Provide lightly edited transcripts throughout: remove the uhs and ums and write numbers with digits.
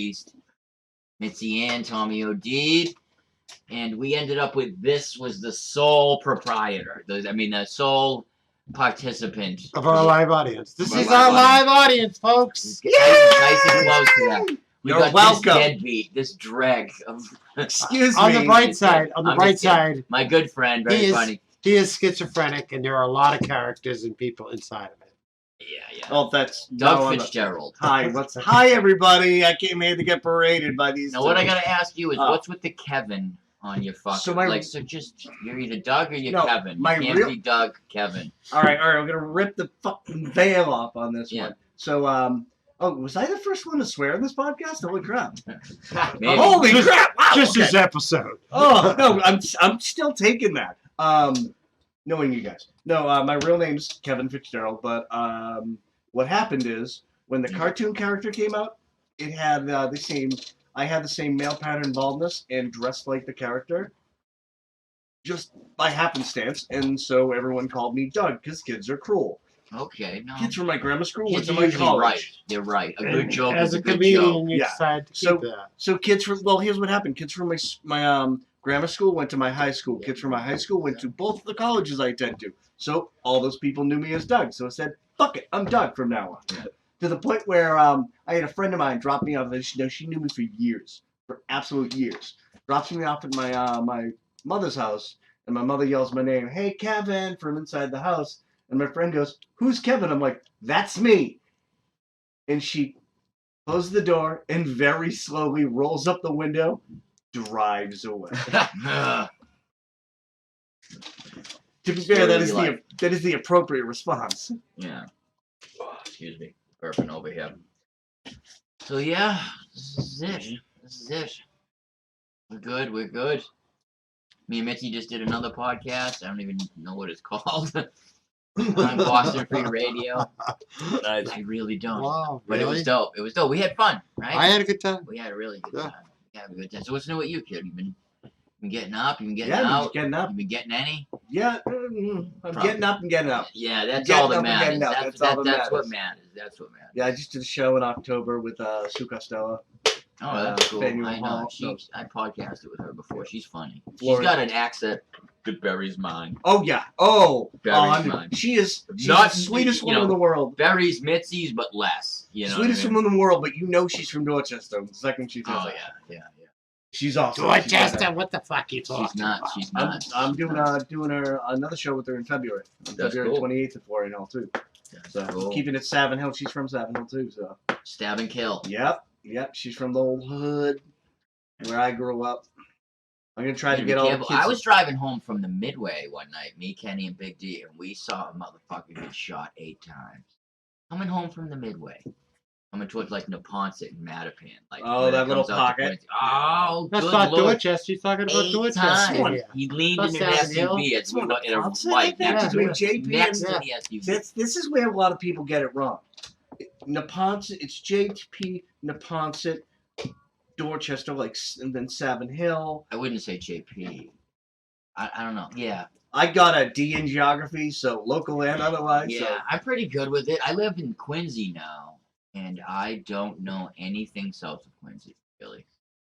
Beast, Mitzi Ann, Tommy O'Deed, and we ended up with this was the sole proprietor. The sole participant of our live audience. This Of is our our live live audience, folks. Nice and close to that. We You're got welcome. this deadbeat, this dreg of Excuse me. On the bright side, I'm just kidding. My good friend, very funny. He is schizophrenic, and there are a lot of characters and people inside of it. Yeah. Oh, that's Doug Fitzgerald. Hi, everybody. I came here to get paraded by these. Now, what I gotta ask you is, what's with the Kevin on your fucking? So just you're either Doug or you're No, Kevin. You my can't real- be Doug, Kevin. All right. I'm gonna rip the fucking veil off on this Yeah. one. So, was I the first one to swear in this podcast? Holy crap! Maybe. Holy crap! Wow, Just okay. this episode. Oh no, I'm still taking that. Knowing you guys. No, my real name's Kevin Fitzgerald, but what happened is when the cartoon character came out, it had I had the same male pattern baldness and dressed like the character, just by happenstance, and so everyone called me Doug because kids are cruel. Okay, no. Kids from my grammar school went Kids to are my usually college. right. They're right. A good joke As is a a good comedian, joke. you Yeah. decide to So- keep that. So kids from here's what happened. Kids from my grammar school went to my high school. Kids from my high school went to both the colleges I attend to. So all those people knew me as Doug. So I said, "Fuck it, I'm Doug from now on." To the point where I had a friend of mine drop me off. She knew me for years, for absolute years. Drops me off at my mother's house, and my mother yells my name, "Hey, Kevin," from inside the house. And my friend goes, "Who's Kevin?" I'm like, "That's me." And she closes the door and very slowly rolls up the window, drives away. To be fair, that is the appropriate response. Yeah. Oh, excuse me. Burping over here. So yeah, this is it. We're good. Me and Mitzi just did another podcast. I don't even know what it's called. On Boston Free Radio. I really don't. Wow, But really? it was dope. We had fun, right? I had a good time. We had a really good Yeah. time. We had a good time. So what's new with you, kid? You've been getting up, you've been getting Yeah, I'm out. just getting up. You've been getting any? Yeah, I'm getting up and getting out. Yeah, that's Getting all that up and matters. getting out. That's That's all that what matters. matters. That's what matters. Yeah, I just did a show in October with Sue Costello. Oh, that's cool. Venue I Hall, know. so- I podcasted with her before. She's funny. She's Florida. got an accent that buries mine. Oh yeah. Oh, Very fun. she's Not- the sweetest you woman know, in the world. Buries Mitzi's, but less. You know Sweetest what I mean? woman in the world, but you know she's from Dorchester. The second she says Oh that. yeah. She's awesome. Dorchester, what the fuck you talking She's not. about? She's I'm, not. I'm doing her another show with her in February. On That's February cool. 28th at Florian Hall too. That's So cool. keeping it Savin Hill. She's from Savin Hill too. So Stab and kill. yep. She's from the old hood where I grew up. I'm gonna try to get all the Careful. kids. I was driving home from the Midway one night, me, Kenny, and Big D, and we saw a motherfucker get shot 8 times. Coming home from the Midway. Coming towards like Neponset and Mattapan. Like, Oh, when that it little comes out to pocket. Quincy. Oh, That's good not Lord. Dorchester. You're talking about 8 Dorchester. times. Yeah. He leaned That's into an Savin Hill. SUV That's what in a Neponset, right I think, next is to between it. JP Next and- to the SUV. This is where a lot of people get it wrong. Neponset, it's JP, Neponset, Dorchester, and then Savin Hill. I wouldn't say JP. I don't know. Yeah. I got a D in geography, so local and otherwise. Yeah, So. I'm pretty good with it. I live in Quincy now, and I don't know anything south of Quincy, really.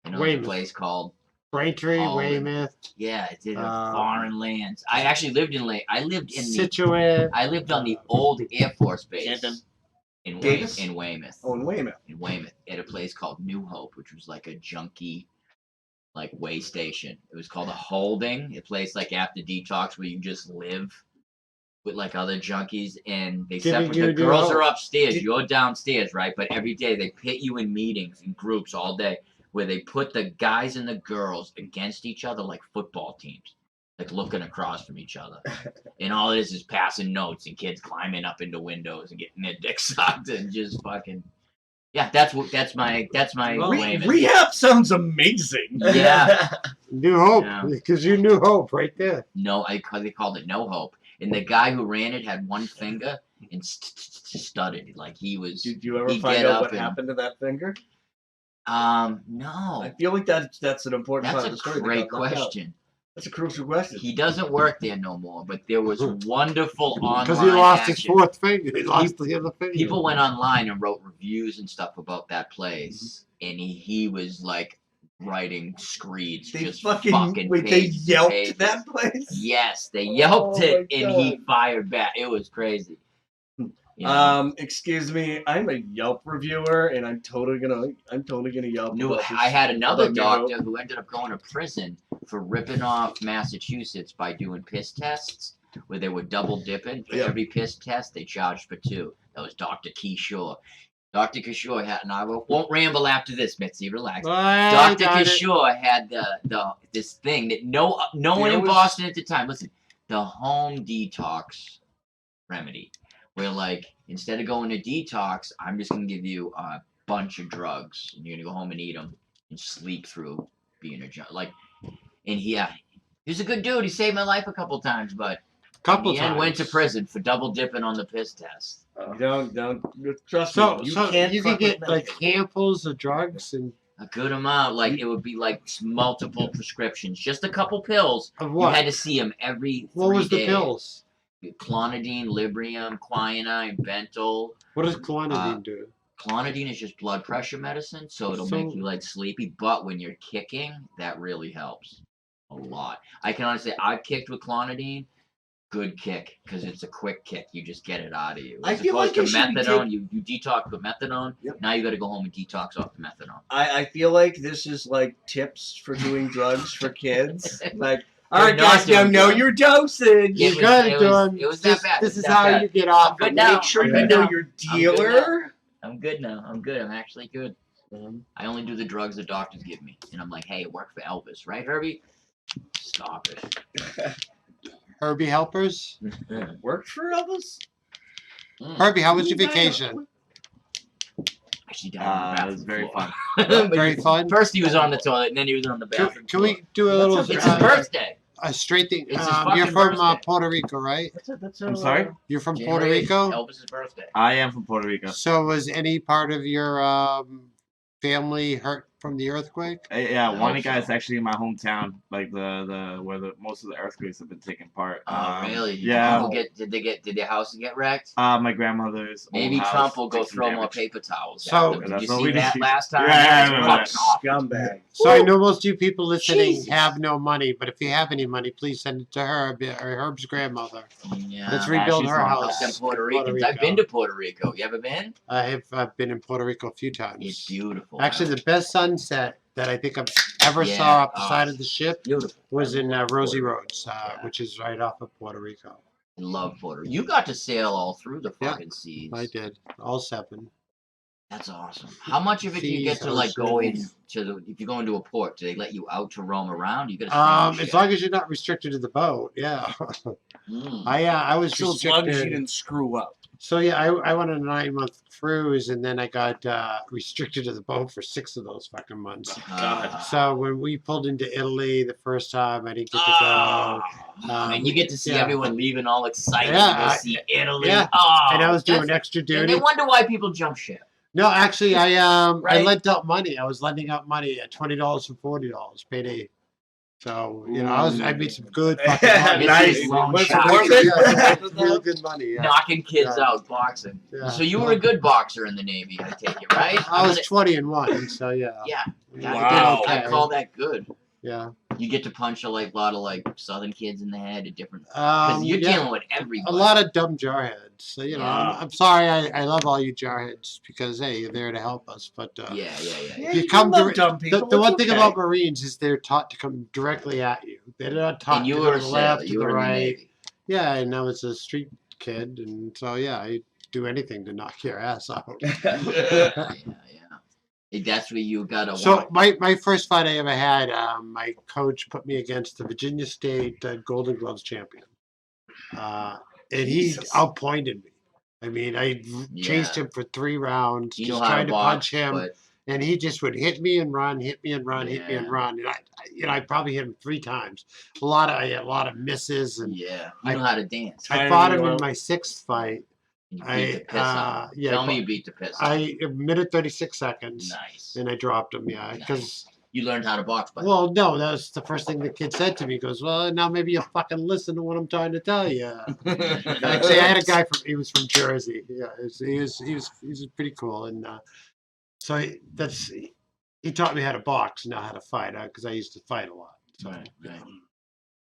I know there's a Weymouth. place called, Braintree, Oh, Weymouth, yeah, it's in Um, foreign lands. I actually lived in I lived on the old Air Force base Canton. in Davis? Weymouth. Oh, and Weymouth. In Weymouth, at a place called New Hope, which was like a junkie, like way station. It was called a holding, a place like after detox where you just live with like other junkies, and they Giving separate. you The New girls Hope. are upstairs, Did- you're downstairs, right? But every day they pit you in meetings in groups all day, where they put the guys and the girls against each other like football teams, like looking across from each other. And all it is passing notes and kids climbing up into windows and getting their dicks sucked and just fucking. Yeah, that's my Weymouth. Rehab sounds amazing. Yeah. New Hope, Yeah. because you New Hope right there. No, they called it No Hope. And the guy who ran it had one finger and stuttered like he was. Did you ever he'd find get out up what and- happened to that finger? No. I feel like that's an important That's part a of the story. that great got left out. question. That's a crucial question. He doesn't work there no more, but there was wonderful online Because he lost his action. 4th finger. He lost the other finger. People went online and wrote reviews and stuff about that place, and he was like writing screeds, They just fucking wait. They pages and yelped pages. that place. Yes, they yelped Oh it, my and he fired back. It was crazy. You know? Excuse me. I'm a Yelp reviewer, and I'm totally gonna Yelp. Knew about this- I had another about me, doctor who ended up going to prison for ripping off Massachusetts by doing piss tests where they were double dipping. For Yeah. every piss test, they charged for 2. That was Dr. Kishore. Dr. Kishore had, and I won't ramble after this, Mitzi. Relax. Dr. Kishore had this thing that no one in was- Boston at the time. Listen, the home detox remedy, where like instead of going to detox, I'm just gonna give you a bunch of drugs, and you're gonna go home and eat them and sleep through being a junk. Like, and he's a good dude. He saved my life a couple times, but Couple in the end, times. went to prison for double dipping on the piss test. Don't trust So me. you can't can fuck get with like me. handfuls of drugs and A good amount, like it would be like multiple prescriptions, just a couple pills. of You what? had to see him every 3 What was the days. pills? Clonidine, Librium, quinine, Bentyl. What does clonidine do? Clonidine is just blood pressure medicine, so it'll make you like sleepy. But when you're kicking, that really helps a lot. I can honestly say I've kicked with clonidine. Good kick, because it's a quick kick. You just get it out of you. I As feel opposed like to it should be methadone, you detox with methadone. Yep. Now you got to go home and detox off the methadone. I feel like this is like tips for doing drugs for kids. Like, all You're right, not guys, now doing know drugs. your dosage. Yeah, You got it, it done. was that bad. This It was is that how bad. you get off. good of now. it. Make sure I'm you good know now. your I'm good dealer. I'm good now. I'm good. I'm actually good. I only do the drugs the doctors give me, and I'm like, hey, it worked for Elvis, right, Herbie? Stop it. Herbie helpers. Worked for Elvis. Herbie, how was your Who died? vacation? Actually, died on the It was very bathroom fun. floor. Very fun. First he was on the toilet, and then he was on the bathroom. Can we floor. do a little That's It's his birthday. a straight thing? It's his You're fucking from birthday. Puerto Rico, right? I'm sorry? You're from January Puerto 8th, Rico. Elvis's birthday. I am from Puerto Rico. So was any part of your family hurt from the earthquake? Yeah, I hope Wanika is so. actually in my hometown, like the where most of the earthquakes have been taking part. Oh, really? Yeah. Did their house get wrecked? My grandmother's old Maybe house Trump will go took some throw more damage. paper towels So- at them. Did That's you what see we that did. last time? Yeah, That I was remember fucking awful. Scumbag. So I know most of you people listening Jesus. have no money, but if you have any money, please send it to Herb or Herb's grandmother. Yeah. Let's rebuild she's her from house. Them Puerto Puerto Ricans. I've Rico. been to Puerto Rico. You ever been? I have been in Puerto Rico a few times. It's beautiful. Actually, the best sunset that I think I've ever Yeah. saw off the Oh, side of the ship beautiful. was in I love Rosie Puerto Roads, Yeah. which is right off of Puerto Rico. I love Puerto Rico. You got to sail all through the Yeah, fucking seas. I did all 7. That's awesome. How much of it do you get Seas, to like go oceans. into the? If you go into a port, do they let you out to roam around? You got to stay on the As ship. long as you're not restricted to the boat, yeah. Mm. I was So as long as you restricted. didn't screw up. So yeah, I went on a 9-month cruise, and then I got restricted to the boat for 6 of those fucking months. So when we pulled into Italy the first time, I didn't get to go. And you get to see yeah. everyone leaving all excited Yeah, to go I- see Italy. yeah. Oh, And I was doing that's- extra And duty. they wonder why people jump ship. No, actually, I Right. lent out money. I was lending out money at $20 and $40 payday. So I made some good fucking money. Nice. Long Was it shot. worth it? Real good money. Yeah. Knocking kids Yeah. out boxing. Yeah. So you were a good boxer in the Navy, I take it, right? I was 20-1, so yeah. Yeah. Yeah, Wow. I did I call that good. Yeah. You get to punch a lot of Southern kids in the head at different. Because you're yeah. dealing with everybody. A lot of dumb jarheads. So, Yeah. I'm sorry. I love all you jarheads because, hey, you're there to help us. But Yeah. Yeah, You you come love to- dumb people. the one It's thing okay. about Marines is they're taught to come directly at you. They're not taught And you to were go a to the sailor. left, to You the were in the right. Navy. Yeah, and I was a street kid. And so, yeah, I do anything to knock your ass out. Yeah. That's where you gotta. So my first fight I ever had, my coach put me against the Virginia State Golden Gloves champion, and he Jesus. outpointed me. I mean, I chased Yeah. him for 3 rounds, You just know how trying to to punch box, him, but and he just would hit me and run, hit me and run, hit me and Yeah. run, and I probably hit him 3 times. I had a lot of misses, and yeah, I- you know how to dance. I Tiny fought him in little- my 6th fight. You beat I, the piss out. yeah, Tell me but you beat the piss out. A minute 36 seconds. Nice. And I dropped him, yeah, because You learned how to box by Well, no, that was the first thing the kid said to me. He goes, well, now maybe you fucking listen to what I'm trying to tell you. Actually, I had a guy he was from Jersey. Yeah, he was pretty cool, and so he taught me how to box, not how to fight, because I used to fight a lot. So Right.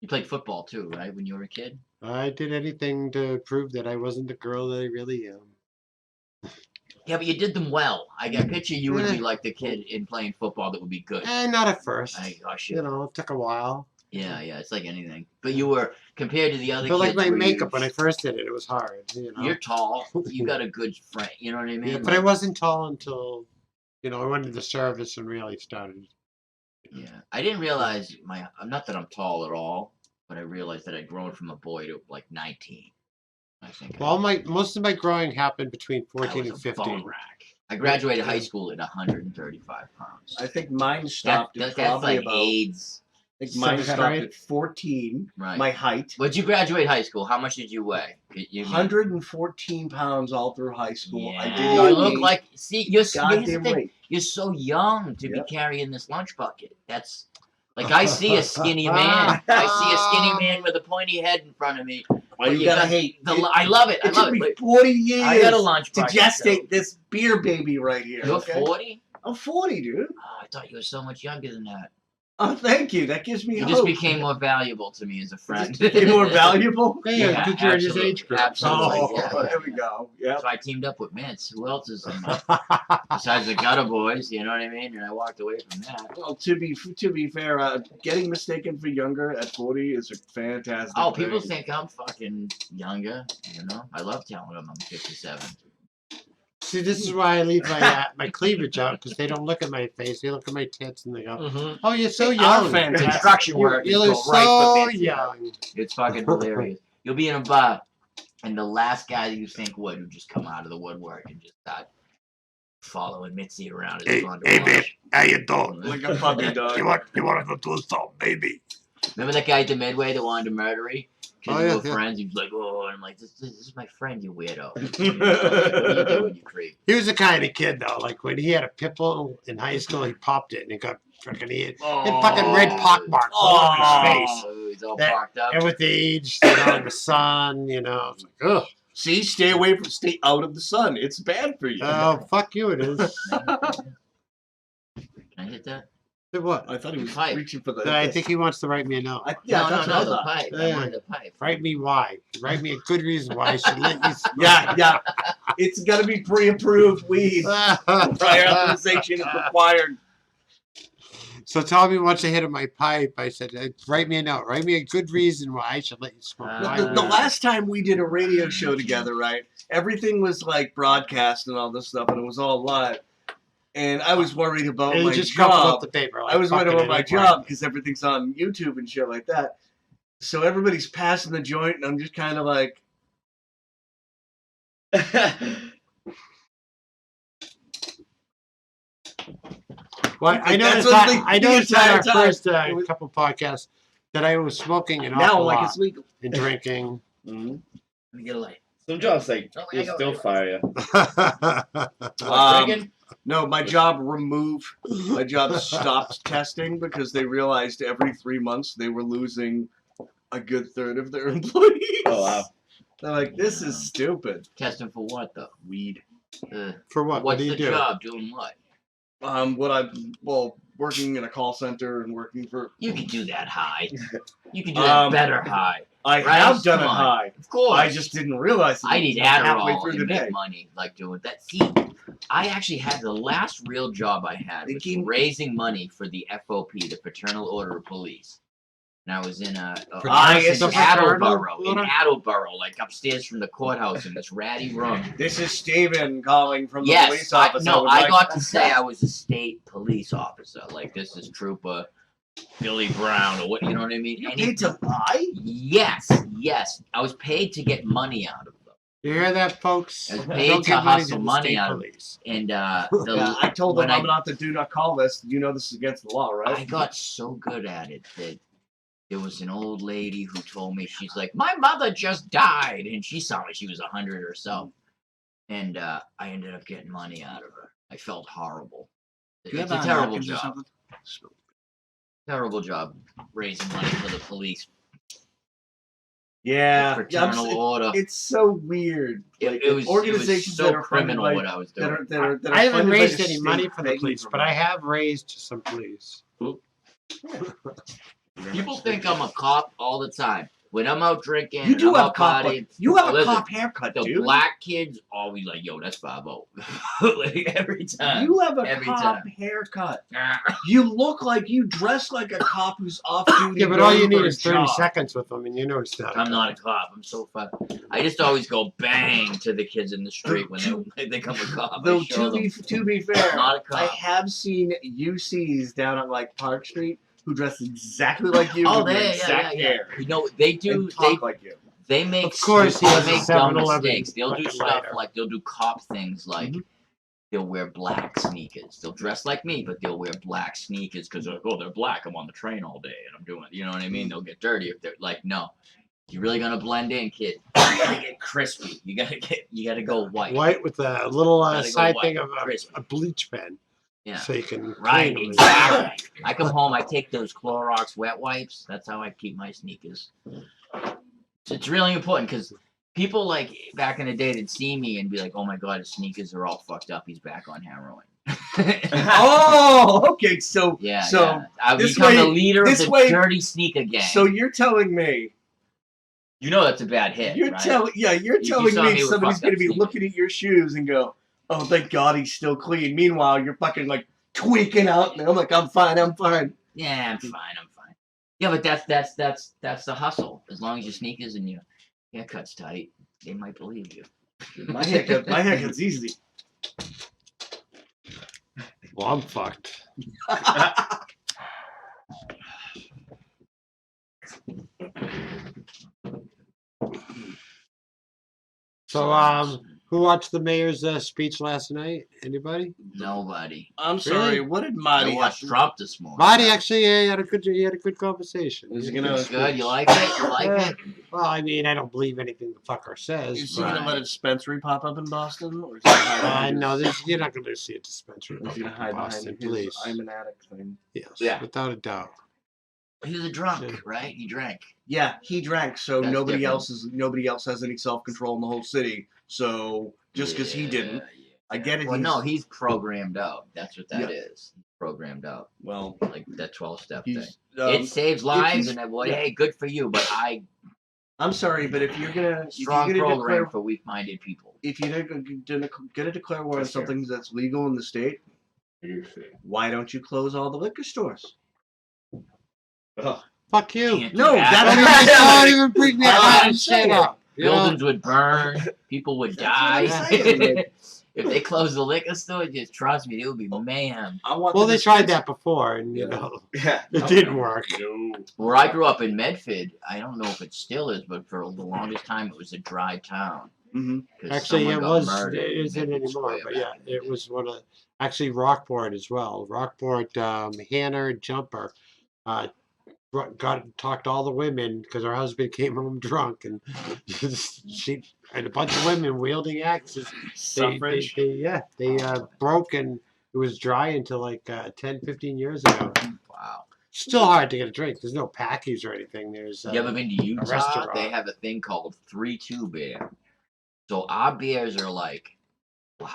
You played football too, right? When you were a kid. I did anything to prove that I wasn't the girl that I really am. Yeah, but you did them well. I picture you would Eh. be like the kid in playing football that would be good. Not at first. Gosh, You know, it took a while. yeah, it's like anything. But you were compared to the other But kids. like my were makeup when I first did it, it was hard. You know. You're tall. You got a good frame. You know what I mean? Yeah, but I wasn't tall until, I went into the service and really started. Yeah, I didn't realize not that I'm tall at all, but I realized that I'd grown from a boy to like 19. I think. Well, most of my growing happened between 14 and 15. I graduated high school at 135 pounds. I think mine stopped at That's probably like about. AIDS. I think mine Is that stopped right? at 14. Right. My height. When'd you graduate high school? How much did you weigh? 114 pounds all through high school. I Yeah, did you not look gain like. See, here's the goddamn thing. weight. You're so young to Yep. be carrying this lunch bucket. That's like I see a skinny man. I see a skinny man with a pointy head in front of me. Why But you gotta got hate? I love it. I It love took it. me But 40 years I got a lunch to bucket. gestate this beer baby right here. You're okay? 40? I'm 40, dude. Oh, I thought you were so much younger than that. Oh, thank you. That gives me You hope. just became more valuable to me as a friend. Just became more valuable. Yeah, because you're in his absolutely, age group. Absolutely. Oh, Yeah. there we go. Yeah. So I teamed up with Mintz. Who else is in my, besides the Gutter Boys? You know what I mean? And I walked away from that. Well, to be fair, getting mistaken for younger at 40 is a fantastic. Oh, people thing. think I'm fucking younger. You know, I love telling them I'm 57. See, this is why I leave my cleavage out, because they don't look at my face. They look at my tits and they go, "Oh, you're so They are young. fantastic. Construction work. You is look go right so for Mintz. young." It's fucking hilarious. You'll be in a bar, and the last guy that you think would just come out of the woodwork and just start following Mitzi around. It's fun to watch. How you doing? Like a puppy dog. You want to go do something, baby? Remember that guy at the Midway that wanted to murder me? Because Oh, we yeah, were yeah. friends. He was like, oh, and I'm like, this is my friend, you weirdo. What are you doing, you creep? He was the kind of kid though. Like when he had a pit bull in high school, he popped it and it got fucking fucking red pock marks all over his face. Oh, he's all That- parked up. And with the age, in the sun, it's like, ugh. See, stay out of the sun. It's bad for you. Oh, fuck you, it is. Can I hit that? What? I thought he was Pipe. reaching for the. I think he wants to write me a note. Yeah, no, that's no, what I the thought. pipe. Yeah. I wanted the pipe. Write me why. Write me a good reason why I should let you smoke. Yeah. It's got to be pre-approved weed. Prior authorization is required. So Tommy wants to hit my pipe. I said, write me a note. Write me a good reason why I should let you smoke. Ah. The last time we did a radio show together, right? Everything was like broadcast and all this stuff, and it was all live. And I was worried about and my you just crumpled up job. the paper. I was worried fucking about my idiot. job because everything's on YouTube and shit like that. So everybody's passing the joint, and I'm just kind of like. Well, I That's noticed what that. the I noticed entire that our time. first It was- couple podcasts that I was smoking an Now, awful like lot it's legal. and drinking. Let me get a light. Some jobs like Oh, will I go- still fire you. Drinking? No, my job stopped testing because they realized every 3 months they were losing a good third of their employees. Oh wow. They're like, this is stupid. Testing for what, though? Weed. For what? What What's do you the do? job? Doing what? Working in a call center and working for. You could do that high. You could do that better high. I Right? have done it Come on. high. Of course. I just didn't realize it I need until halfway Adderall through and the make day. money like doing that. See, I actually had the last real job I had They was keep- raising money for the FOP, the Fraternal Order of Police. And I was in it's in a Attleboro, like upstairs from the courthouse in this ratty room. This is Steven calling from the Yes, police office. I would I like- got to say I was a state police officer. Like this is Trooper Billy Brown or what, you know what I mean? You And he- paid to lie? Yes. I was paid to get money out of them. You hear that, folks? I was paid Don't to give money hustle to the money state out of police. And Yeah, I told them when I'm not the do not call list. You know this is against the law, right? I got so good at it that there was an old lady who told me, she's like, my mother just died. And she sounded like she was 100 herself. And I ended up getting money out of her. I felt horrible. Do you It's have a terrible napkins or job. something? Terrible job raising money for the police. Yeah, Fraternal order. It's so weird. Like, It was organizations so that are criminal funded by, what I was doing. that are I haven't funded by raised the any state money for the begging police, for but money. I have raised some police. People think I'm a cop all the time. When I'm out drinking, You do I'm have out cop. partying, You have a listen, cop haircut, the dude. black kids always like, yo, that's 5-0. Like, every time. You have a Every cop time. haircut. You look like you dress like a cop who's off duty. Yeah, but all you going for need a is 30 job. seconds with them, and you know it's not. I'm not a cop. I'm so fun. I just always go bang to the kids in the street when they think I'm a cop. Though I show them. to be fair, Not a cop. I have seen UCs down at like Park Street who dress exactly like you. Oh, with your yeah. exact hair. You know, they do. And talk like you. They make, Of course, he they has a make dumb 7-Eleven mistakes. They'll do fucking stuff lighter. like they'll do cop things like they'll wear black sneakers. They'll dress like me, but they'll wear black sneakers because they're like, oh, they're black. I'm on the train all day and I'm doing, you know what I mean? They'll get dirty if they're like, no, you're really gonna blend in, kid. You gotta get crispy. You gotta go white. White with a little Gotta go side white, thing of crispy. a bleach pen. Yeah. So you can Right, clean them. exactly. I come home, I take those Clorox wet wipes. That's how I keep my sneakers. It's really important because people like back in the day would see me and be like, "Oh my God, his sneakers are all fucked up. He's back on heroin." Oh, okay. So Yeah. So, yeah. I this become the way- leader of this the way- dirty sneaker gang. so you're telling me you know that's a bad hit, you're right? telling You telling saw me me with somebody's fucked gonna up be sneakers. looking at your shoes and go, "Oh, thank God he's still clean." Meanwhile, you're fucking like tweaking out, and I'm like, "I'm fine. Yeah, I'm fine. Yeah, but that's the hustle. As long as your sneakers and your haircut's tight, they might believe you. My haircut's easy. Well, I'm fucked. So, who watched the mayor's speech last night? Anybody? Nobody. I'm sorry. Really? What did I Marty watched Trump this morning. Marty actually had a good conversation. Is he He had a gonna- good Good. speech. You like it? You like Yeah. it? Well, I mean, I don't believe anything the fucker says. Is he but- gonna let a dispensary pop up in Boston, or is he gonna hide No, behind his- you're not going to see a dispensary is he gonna in hide Boston, behind please. his "I'm an addict" thing? Yes, Yeah. without a doubt. He was a drunk, Yeah. right? He drank. Yeah, he drank, so That's nobody different. else has any self control in the whole city. So just because he didn't, Yeah. I get it. Well, no, he's programmed out. That's what that Yeah. is. He's programmed out. well, Like that 12-step thing. he's. It saves lives, he's- and then, well, yeah. hey, good for you. But I'm sorry, but if you're gonna strong if you're gonna program declare, for weak-minded people. if you're gonna declare war on That's fair. something that's legal in the state, why don't you close all the liquor stores? Fuck you. Can't do No, that. Don't even bring that That's what fucking I'm shit saying. up. You know? Buildings would burn. People would die. That's what I'm saying, like- If they closed the liquor store, just trust me, it would be mayhem. I want. Well, the they tried dispensary- that before, and you Yeah. know, Yeah, it didn't work. Where I grew up in Medford, I don't know if it still is, but for the longest time, it was a dry town. Mm-hmm. 'Cause Actually, someone it got was. murdered It in isn't Medford anymore, Square but yeah, back in the it day. was one of. Actually, Rockport as well. Rockport, Hannah and Jumper, talked to all the women because her husband came home drunk, and she and a bunch of women wielding axes. Suffrage. They broke, and it was dry until like 10, 15 years ago. Wow. Still hard to get a drink. There's no packies or anything. There's You ever been to Utah? restaurant. They have a thing called 3-2 beer. So our beers are like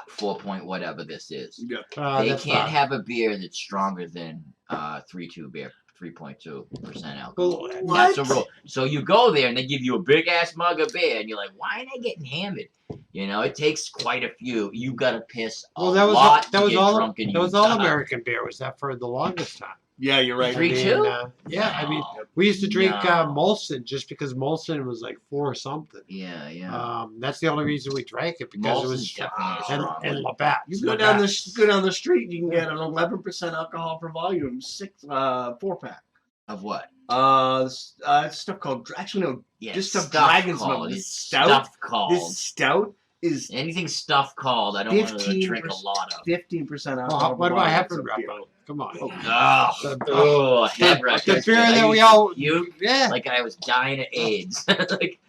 4 point whatever this is. Yeah. They that's can't fine. have a beer that's stronger than 3-2 beer, 3.2% alcohol. Well, That's a What? rule. So you go there and they give you a big ass mug of beer, and you're like, why am I getting hammered? You know, it takes quite a few. You gotta piss a Well, that was lot that to was get all drunk in that was all Utah. American beer. Was that for the longest time? Yeah, you're right. 3-2? Yeah, I mean, No. we used to drink No. Molson just because Molson was like 4 something. Yeah. That's the only reason we drank it because it was Molson's definitely a and, strong and one. Labatt. You go down the street, you can get an 11% alcohol per volume, 4-pack. Of what? It's stuff called actually no. Yeah, Just some stuff dragon's called. milk. It's This stout- stuff called. This stout is Anything stuff called, I don't want to 15%. drink a lot of. 15% alcohol. Well, what per about volume. Heffernan It's a beer. Wrapper? Come on. Oh, head wreck. The beer that we all You yeah. like I was dying of AIDS. Like,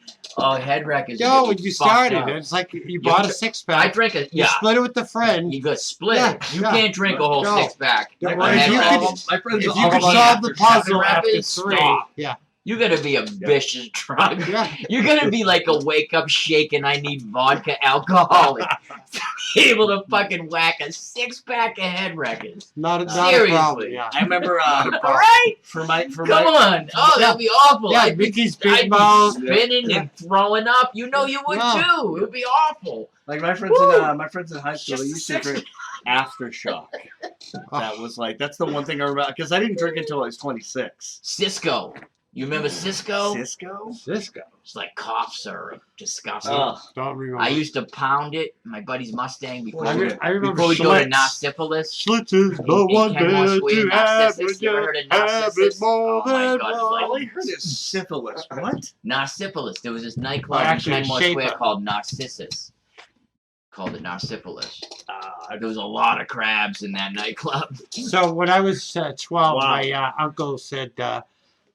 Oh, head wreckers. Yo, when you started, up. it's like you bought a six pack. I drink it. You Yeah. split it with a friend. You got split. Yeah, You yeah. can't drink a whole No. six pack. Don't A worry, head you wrecker. could- my friends If are you all could about solve the after seven puzzle after rapids, 3, stop. yeah. You're gonna be a vicious drug. Yeah. You're gonna be like a wake up shaking. I need vodka alcoholic. to be able to fucking whack a 6-pack of head wreckers. Not a Seriously. problem. Yeah. I remember All right. for my Come on. Oh, that'd be awful. Yeah, I'd be, Mickey's I'd Big be Mouth. spinning and throwing up. You know you would No. too. It would be awful. like my friends in high school. They used to drink aftershock. That was like that's the one thing I remember because I didn't drink until I was 26. Cisco. You remember Cisco? Cisco? Cisco. It's like cough syrup. Disgusting. Ugh. Don't remember. I used to pound it in my buddy's Mustang before, I remember before we go to Schlitz. Narsyphilis. Schlitz is the In one Kenmore, bed Sweden, to have Narcissus. when You ever you heard of have Narcissus? it more Oh my than God, it's one. All I heard is syphilis. What? Narsyphilis. There was this nightclub in actually, Kenmore Shaper. Square called Narcissus. Called it Narsyphilis. There was a lot of crabs in that nightclub. So when I was 12, Wow. my uncle said,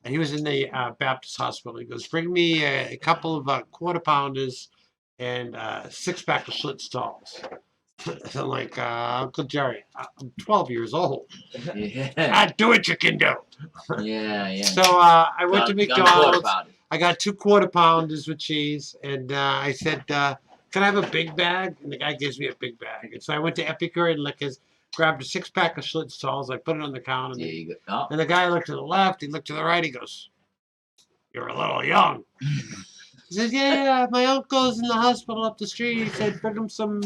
he was in the Baptist hospital. He goes, bring me a couple of quarter pounders and 6-pack of Schlitz stalls. I'm like, Uncle Jerry, I'm 12 years old. Yeah. Do what you can do. Yeah. So I went to Gun McDonald's. about it. I got 2 quarter pounders with cheese, and I said, can I have a big bag? And the guy gives me a big bag. And so I went to Epicurean Liquors, grabbed a 6-pack of Schlitz stalls. I put it on the counter. There you go. Oh. And the guy looked to the left, he looked to the right, he goes, you're a little young. He says, yeah, my uncle's in the hospital up the street. He said, bring him some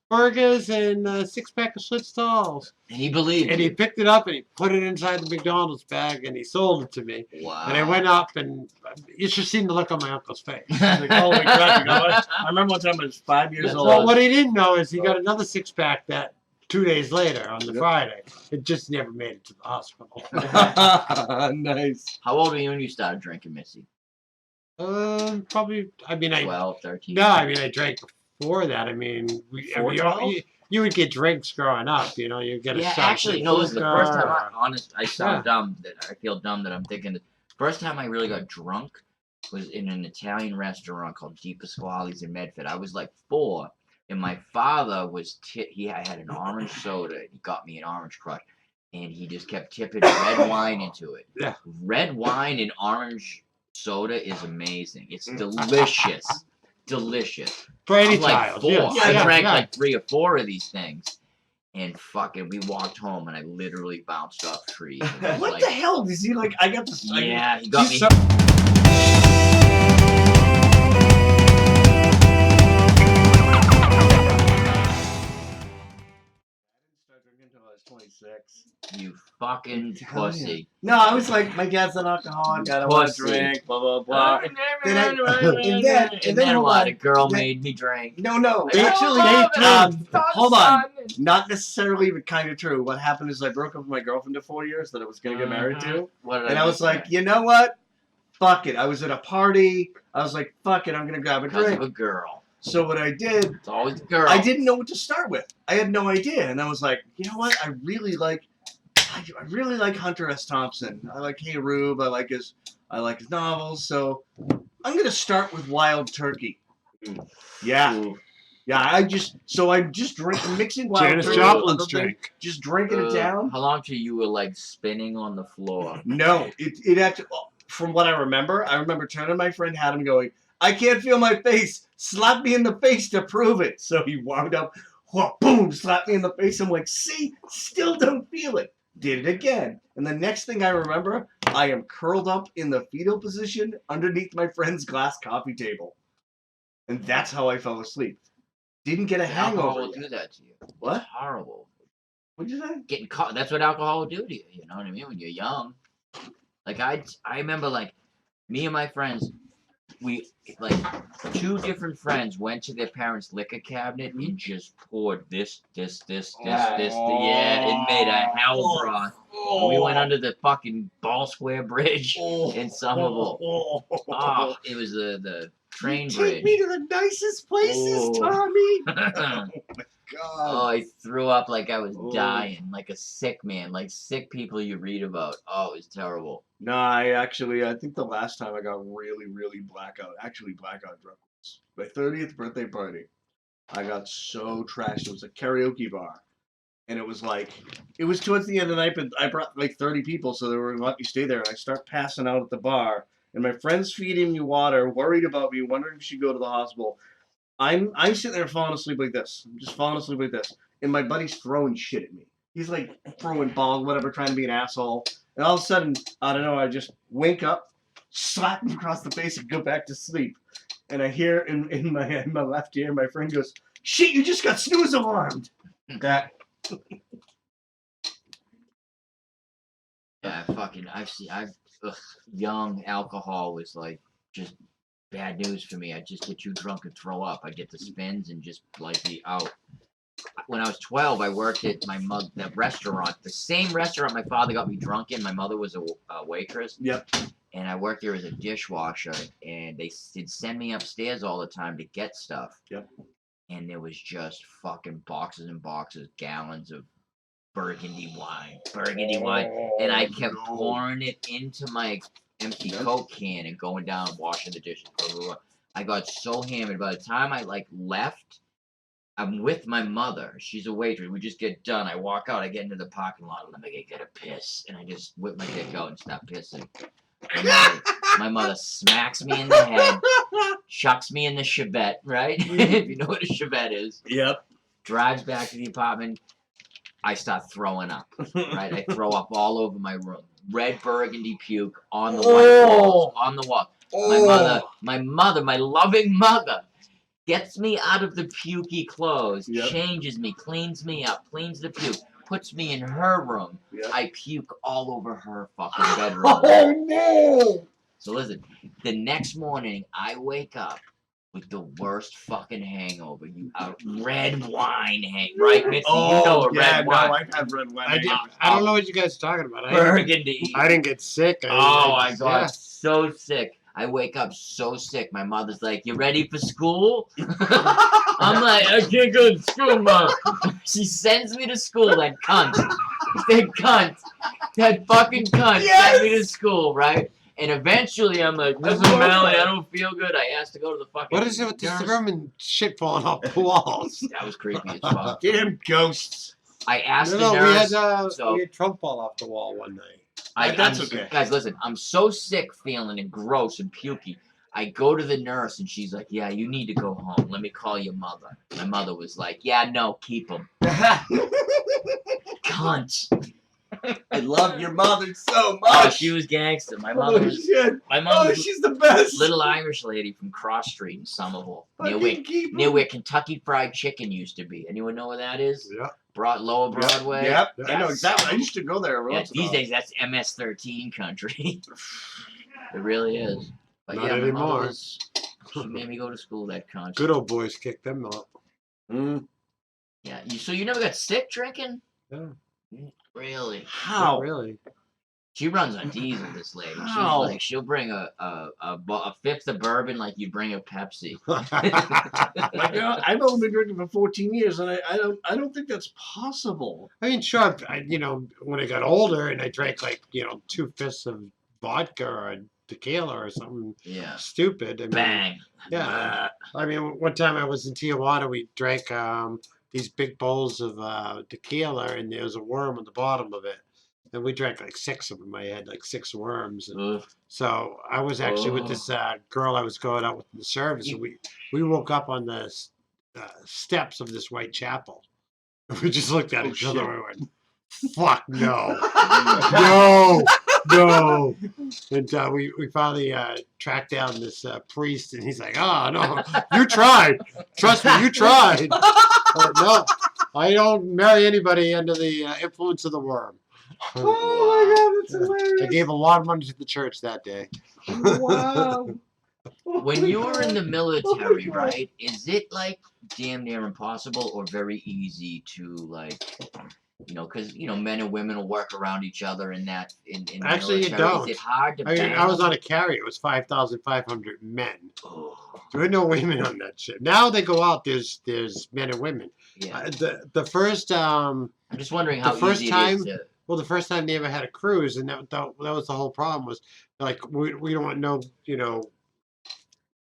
burgers and a 6-pack of Schlitz stalls. And he believed And you. he picked it up and he put it inside the McDonald's bag and he sold it to me. Wow. And I went up and you should see the look on my uncle's face. Like, holy crap! You know what? I remember one time I was 5 years So old. what he didn't know is he got another 6-pack that 2 days later on the Friday. It just never made it to the hospital. Nice. How old were you when you started drinking, Missy? Probably, I mean, 12, 13? No, I mean, I drank before that. I mean, Before 12? you would get drinks growing up, you know, you get a Yeah, shot. actually, of no, this is the first time vodka. I sound dumb, that I feel dumb that I'm thinking that first time I really got drunk was in an Italian restaurant called Di Pasquale's in Medford. I was like 4, and my father was, he had an orange soda, and he got me an orange crush, and he just kept tipping red wine into it. Yeah. Red wine and orange soda is amazing. It's delicious. Delicious. For any I'm like child. 4. Yeah, I yeah, drank yeah. like 3 or 4 of these things. And fucking, we walked home and I literally bounced off trees. And I was What like, the hell? Is he like? I got this. yeah, he got me. So- Start drinking until I was 26. You fucking pussy. No, I was like, my dad's an alcoholic. I don't want to Pussy. drink. Blah blah blah. and and then then hold what? on. A girl Then- made me drink. No. I Actually, love it. hold on. Not necessarily, but kind of true. What happened is I broke up with my girlfriend of 4 years that I was gonna get married to, What did and I was do like, there? you know what? Fuck it. I was at a party. I was like, fuck it. I'm gonna grab a Because drink. of a girl. So what I did, It's always a girl. I didn't know what to start with. I had no idea, and I was like, you know what? I really like Hunter S. Thompson. I like Hey Rube. I like his novels. So I'm gonna start with Wild Turkey. Yeah, Ooh. yeah. I'm just mixing Wild Janice Turkey. Joplin's with other things, drink. just drinking it down. How long till you were like spinning on the floor? No, it actually. From what I remember turning to my friend Adam going, I can't feel my face. Slap me in the face to prove it. So he wound up, boom, slapped me in the face. I'm like, see, still don't feel it. Did it again. And the next thing I remember, I am curled up in the fetal position underneath my friend's glass coffee table. And that's how I fell asleep. Didn't get a Alcohol hangover will do yet. that to you. What? It's horrible. What'd you say? Getting caught. That's what alcohol will do to you. You know what I mean? When you're young. Like I remember like me and my friends, we like 2 different friends went to their parents' liquor cabinet and just poured this. Yeah, it made a hell broth. We went under the fucking Ball Square Bridge in Somerville. Oh, it was the train Take bridge. me to the nicest places, Tommy. God. Oh, I threw up like I was Oh. dying, like a sick man, like sick people you read about. Oh, it was terrible. No, I think the last time I got really, really blackout drunk was my 30th birthday party. I got so trashed. It was a karaoke bar. And it was towards the end of the night, but I brought like 30 people, so they were going to let me stay there. And I start passing out at the bar. And my friend's feeding me water, worried about me, wondering if she should go to the hospital. I'm sitting there falling asleep like this. I'm just falling asleep like this. And my buddy's throwing shit at me. He's like throwing balls, whatever, trying to be an asshole. And all of a sudden, I don't know, I just wake up, slap him across the face, and go back to sleep. And I hear in my left ear, my friend goes, "Shit, you just got snooze alarmed." That. Yeah, young alcohol was like just bad news for me. I'd just get too drunk and throw up. I'd get the spins and just like be out. When I was 12, I worked at that restaurant, the same restaurant my father got me drunk in. My mother was a waitress. Yep. And I worked there as a dishwasher, and they would send me upstairs all the time to get stuff. Yep. And there was just fucking boxes and boxes, gallons of burgundy wine, and I kept pouring it into my empty Coke can and going down and washing the dishes. Blah, blah, blah. I got so hammered. By the time I left, I'm with my mother. She's a waitress. We just get done. I walk out. I get into the parking lot. Let me get a piss, and I just whip my dick out and stop pissing. My mother smacks me in the head, chucks me in the Chevette, right? If you know what a Chevette is. Yep. Drives back to the apartment. I start throwing up, right? I throw up all over my room. Red burgundy puke on the white walls, on the wall. My mother, my loving mother, gets me out of the pukey clothes, changes me, cleans me up, cleans the puke, puts me in her room. Yep. I puke all over her fucking bedroom. Oh, no! So listen, the next morning, I wake up with the worst fucking hangover. Red wine right, Mitzi? Oh, you know a yeah, red wine. I've had red wine. I don't know what you guys are talking about. Burgundy. I didn't get sick. I got so sick. I wake up so sick. My mother's like, "You ready for school?" I'm like, "I can't go to school, Mom." She sends me to school, that cunt. That fucking cunt sent me to school, right? And eventually I'm like, "Mrs. Malley, I don't feel good. I asked to go to the fucking..." What is it with this room and shit falling off the walls? That was creepy as fuck. Damn ghosts. I asked the nurse. We had Trump fall off the wall one night. That's okay. Guys, listen, I'm so sick feeling and gross and pukey. I go to the nurse and she's like, "Yeah, you need to go home. Let me call your mother." My mother was like, "Yeah, no, keep him." Cunt. I love your mother so much. Oh, she was gangster. My mother was. Shit. My mother was she's the best. Little Irish lady from Cross Street in Somerville, near where Kentucky Fried Chicken used to be. Anyone know where that is? Yeah. Lower Broadway. Yep. I know exactly. I used to go there. Yeah, these days that's MS-13 country. It really is. But Not yeah, anymore. She made me go to school. That cunt. Good old boys kicked them out. Yeah. So you never got sick drinking? Yeah. Really? How? Not really. She runs on diesel, this lady. How? She's like, she'll bring a fifth of bourbon like you bring a Pepsi. I've only been drinking for 14 years, and I don't think that's possible. I mean, sure, when I got older and I drank 2/5 of vodka or tequila or something stupid. I mean, Bang. Yeah. I mean, one time I was in Tijuana, we drank these big bowls of tequila, and there was a worm on the bottom of it. And we drank 6 of them. I had 6 worms. And so I was actually with this girl I was going out with in the service. And we woke up on the steps of this white chapel. We just looked at each other and went, "Fuck no. No. And we finally tracked down this priest, and he's like, "Oh, no, you tried. Trust me, you tried." No, I don't marry anybody under the influence of the worm. Oh my God, that's hilarious. I gave a lot of money to the church that day. Wow. When you were in the military, right, is it damn near impossible or very easy to because men and women will work around each other in that in the Actually, military. you don't. Is it hard to I was on a carrier. It was 5,500 men. Oh. There were no women on that ship. Now they go out. There's men and women. Yeah. The first I'm just wondering how the first easy time- it is to. well, the first time they ever had a cruise, and that was the whole problem. Was like we don't want no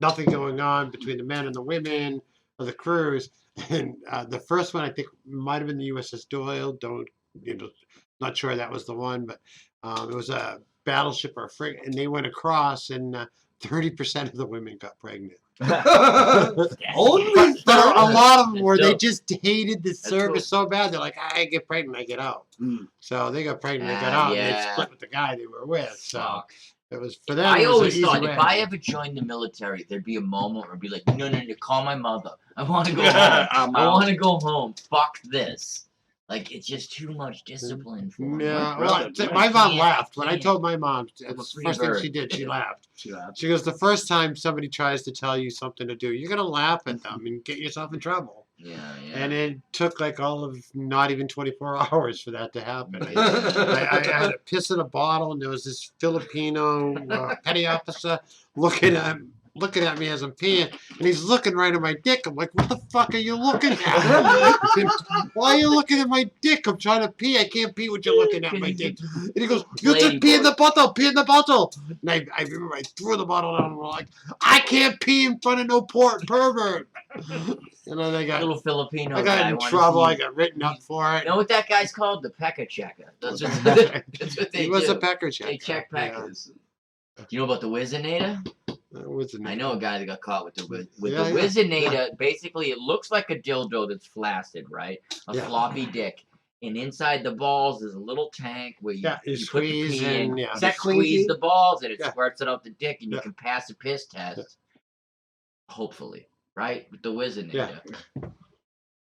nothing going on between the men and the women of the cruise. And the first one I think might have been the USS Doyle. Don't not sure that was the one, but it was a battleship or a frigate, and they went across, and 30% of the women got pregnant. Only But a lot of them That's were they dope. just hated the service cool. so bad. They're like, I get pregnant, I get out. Mm. So they got pregnant, they got Ah, out, and they yeah. split with the guy they were with. So Fuck. it was for them. I it was an always easy thought way. if I ever joined the military, there'd be a moment where it'd be like, no, call my mother. I want to go home. I want to go home. Fuck this. Like, it's just too much discipline for me. Yeah, brother, well, I my mom can't- laughed when I can't. told my mom. I'm a It's the free first thing bird. she did. She laughed. She laughed. She goes, the first time somebody tries to tell you something to do, you're gonna laugh at them and get yourself in trouble. Yeah. And it took like all of not even 24 hours for that to happen. I had to piss in a bottle, and there was this Filipino petty officer looking at me as I'm peeing, and he's looking right at my dick. I'm like, what the fuck are you looking at? Why are you looking at my dick? I'm trying to pee. I can't pee when you're looking at my dick. And he goes, you just pee in the bottle, pee in the bottle. And I remember I threw the bottle down, and I'm like, I can't pee in front of no pervert. And then I got Filipino I guy. got in wanna trouble. see- I got written up for it. You know what that guy's called? The pecker checker. That's what, that's what they He was do. a pecker checker. They check Yeah. peckers. Do you know about the Wizinator? I know a guy that got caught with the Yeah, yeah, Wizinator. Basically, it looks like a dildo that's flaccid, right? A Yeah. floppy dick. And inside the balls is a little tank where you, Yeah, you put the squeeze pee in. and, yeah. You squeeze the balls and it Yeah. squirts it out the dick, and you Yeah. can pass a piss test. Hopefully, right? With the Wizinator.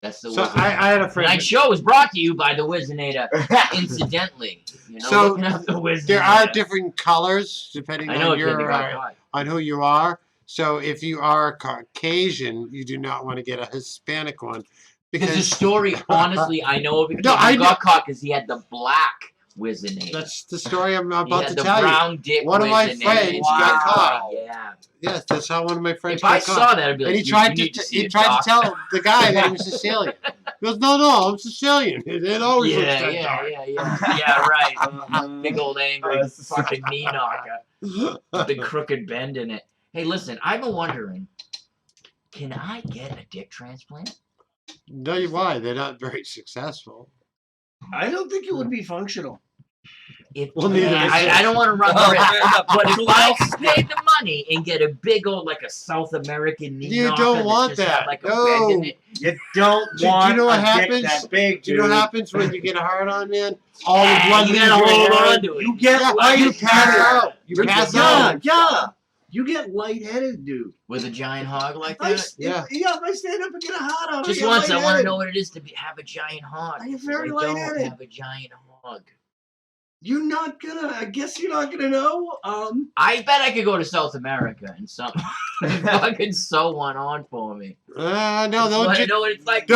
That's the So Wizinator. I had a friend. Tonight's show is brought to you by the Wizinator. Incidentally, So, looking up the Wizinator. There are different colors depending I know on a kid that your got caught. on who you are. So if you are Caucasian, you do not want to get a Hispanic one Because the because story, honestly, I know of a kid No, I who got caught because he had the black Wizinator. that's the story I'm He about had to the tell you. brown dick One of my Wizinator. friends got caught. Yeah. Yes, that's how one of my friends If I got caught. saw that, I'd be like, And he "You- tried you need to see he a tried to doctor." tell the guy that he was Sicilian. He goes, no, I'm Sicilian. It always looks Yeah, that yeah, dark. yeah. Yeah, right. Big old angry fucking knee knocker. Big crooked bend in it. Hey, listen, I've been wondering, can I get a dick transplant? Tell you why, they're not very successful. I don't think it would be functional. If, Well, neither is I it. don't want to run the risk, but if I pay the money and get a big old, like a South American knee You knocker don't want just had, that. like a bend in No. it. You don't Do you want know what a happens? dick that big, Do you know what dude. happens when you get a hard on, man? All the blood you leaves gotta your hold head. on to it. You get Yeah, lightheaded. you pass out. You pass out. Yeah. You get lightheaded, dude. With a giant hog like If I, that? s- Yeah. if I stand up and get a hot on, Just I get once, I want to lightheaded. know what it is to have a giant hog. I get 'cause very I don't lightheaded. have a giant hog. You're not gonna. I guess you're not gonna know. I bet I could go to South America and some fucking sew one on for me. No, I they'll know what it's like.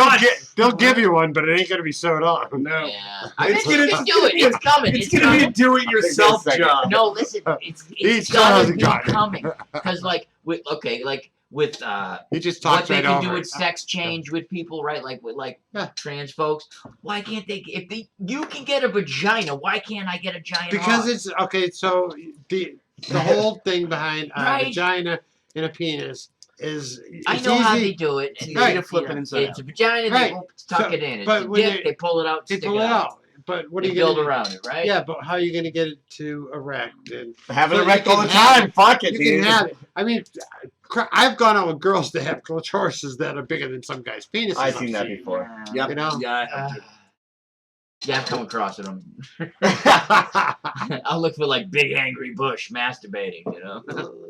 they'll give you one, but it ain't gonna be sewed on. No. Yeah, I bet It's you gonna- can do it. It's coming. It's gonna be a do-it-yourself I think that's job. No, listen, it's He still gotta hasn't be gotten it. coming. Because with He just what talks they right can over do it. with sex change with people, right? Like with Yeah. trans folks. Why can't they? You can get a vagina, why can't I get a giant? Because hog? it's okay. So the whole thing behind a Right. vagina and a penis is I it's know how easy. they do it. And Right. they, Flip it inside it's a vagina. They Right. tuck So- it in. It's but a when dick. they- They pull it out. They stick pull it out. But what are They you build gonna do? around it, right? Yeah, but how are you gonna get it to erect? And Have it So erect you all can the have time. Fuck it, you dude. can have it. I mean, I've gone out with girls that have clitorises that are bigger than some guys' penises. I've seen that before. Yeah. Yep. You know? Yeah, I have to. Yeah, I've come across it. I'll look for like big angry bush masturbating, you know.